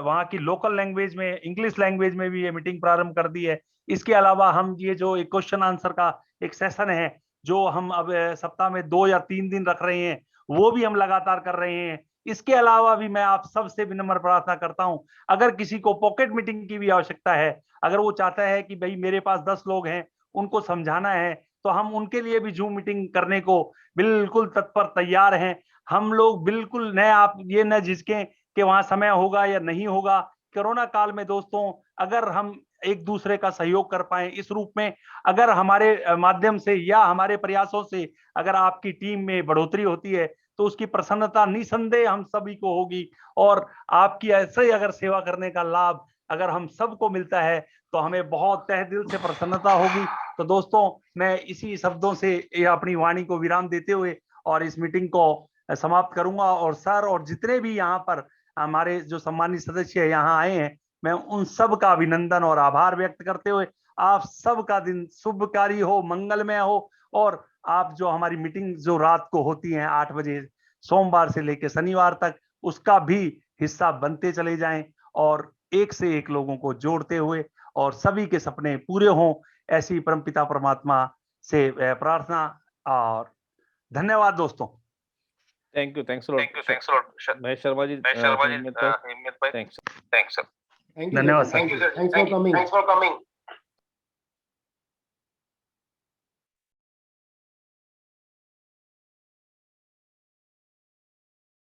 वहाँ की लोकल लैंग्वेज में, इंग्लिश लैंग्वेज में भी ये मीटिंग प्रारंभ कर दी है। इसके अलावा हम ये जो एक क्वेश्चन आंसर का एक सेशन है जो हम अब सप्ताह में 2 या 3 दिन रख रहे हैं, वो भी हम लगातार कर रहे हैं। इसके अलावा भी मैं आप सबसे विनम्र प्रार्थना करता हूं, अगर किसी को पॉकेट मीटिंग की भी आवश्यकता है, अगर वो चाहता है कि भाई मेरे पास 10 लोग हैं, उनको समझाना है, तो हम उनके लिए भी जूम मीटिंग करने को बिल्कुल तत्पर तैयार हैं। हम लोग बिल्कुल न, आप ये न झिझकें कि वहां समय होगा या नहीं होगा। कोरोना काल में दोस्तों अगर हम एक दूसरे का सहयोग कर पाए इस रूप में, अगर हमारे माध्यम से या हमारे प्रयासों से अगर आपकी टीम में बढ़ोतरी होती है तो उसकी प्रसन्नता निसंदेह हम सभी को होगी, और आपकी ऐसे ही अगर सेवा करने का लाभ अगर हम सबको मिलता है तो हमें बहुत तहे दिल से प्रसन्नता होगी। तो दोस्तों मैं इसी शब्दों से अपनी वाणी को विराम देते हुए और इस मीटिंग को समाप्त करूंगा। और सर और जितने भी यहाँ पर हमारे जो सम्मानित सदस्य यहाँ आए हैं, मैं उन सब का अभिनंदन और आभार व्यक्त करते हुए आप सबका दिन शुभकारी हो, मंगलमय हो, और आप जो हमारी मीटिंग जो रात को होती है 8 बजे सोमवार से लेकर शनिवार तक, उसका भी हिस्सा बनते चले जाएं और एक से एक लोगों को जोड़ते हुए और सभी के सपने पूरे हों, ऐसी परमपिता परमात्मा से प्रार्थना। और धन्यवाद दोस्तों। Thank you, thanks lot, Mahesh Sharma ji, Himmat भाई, थैंक्स। थैंक यू, धन्यवाद सर। Thanks for coming.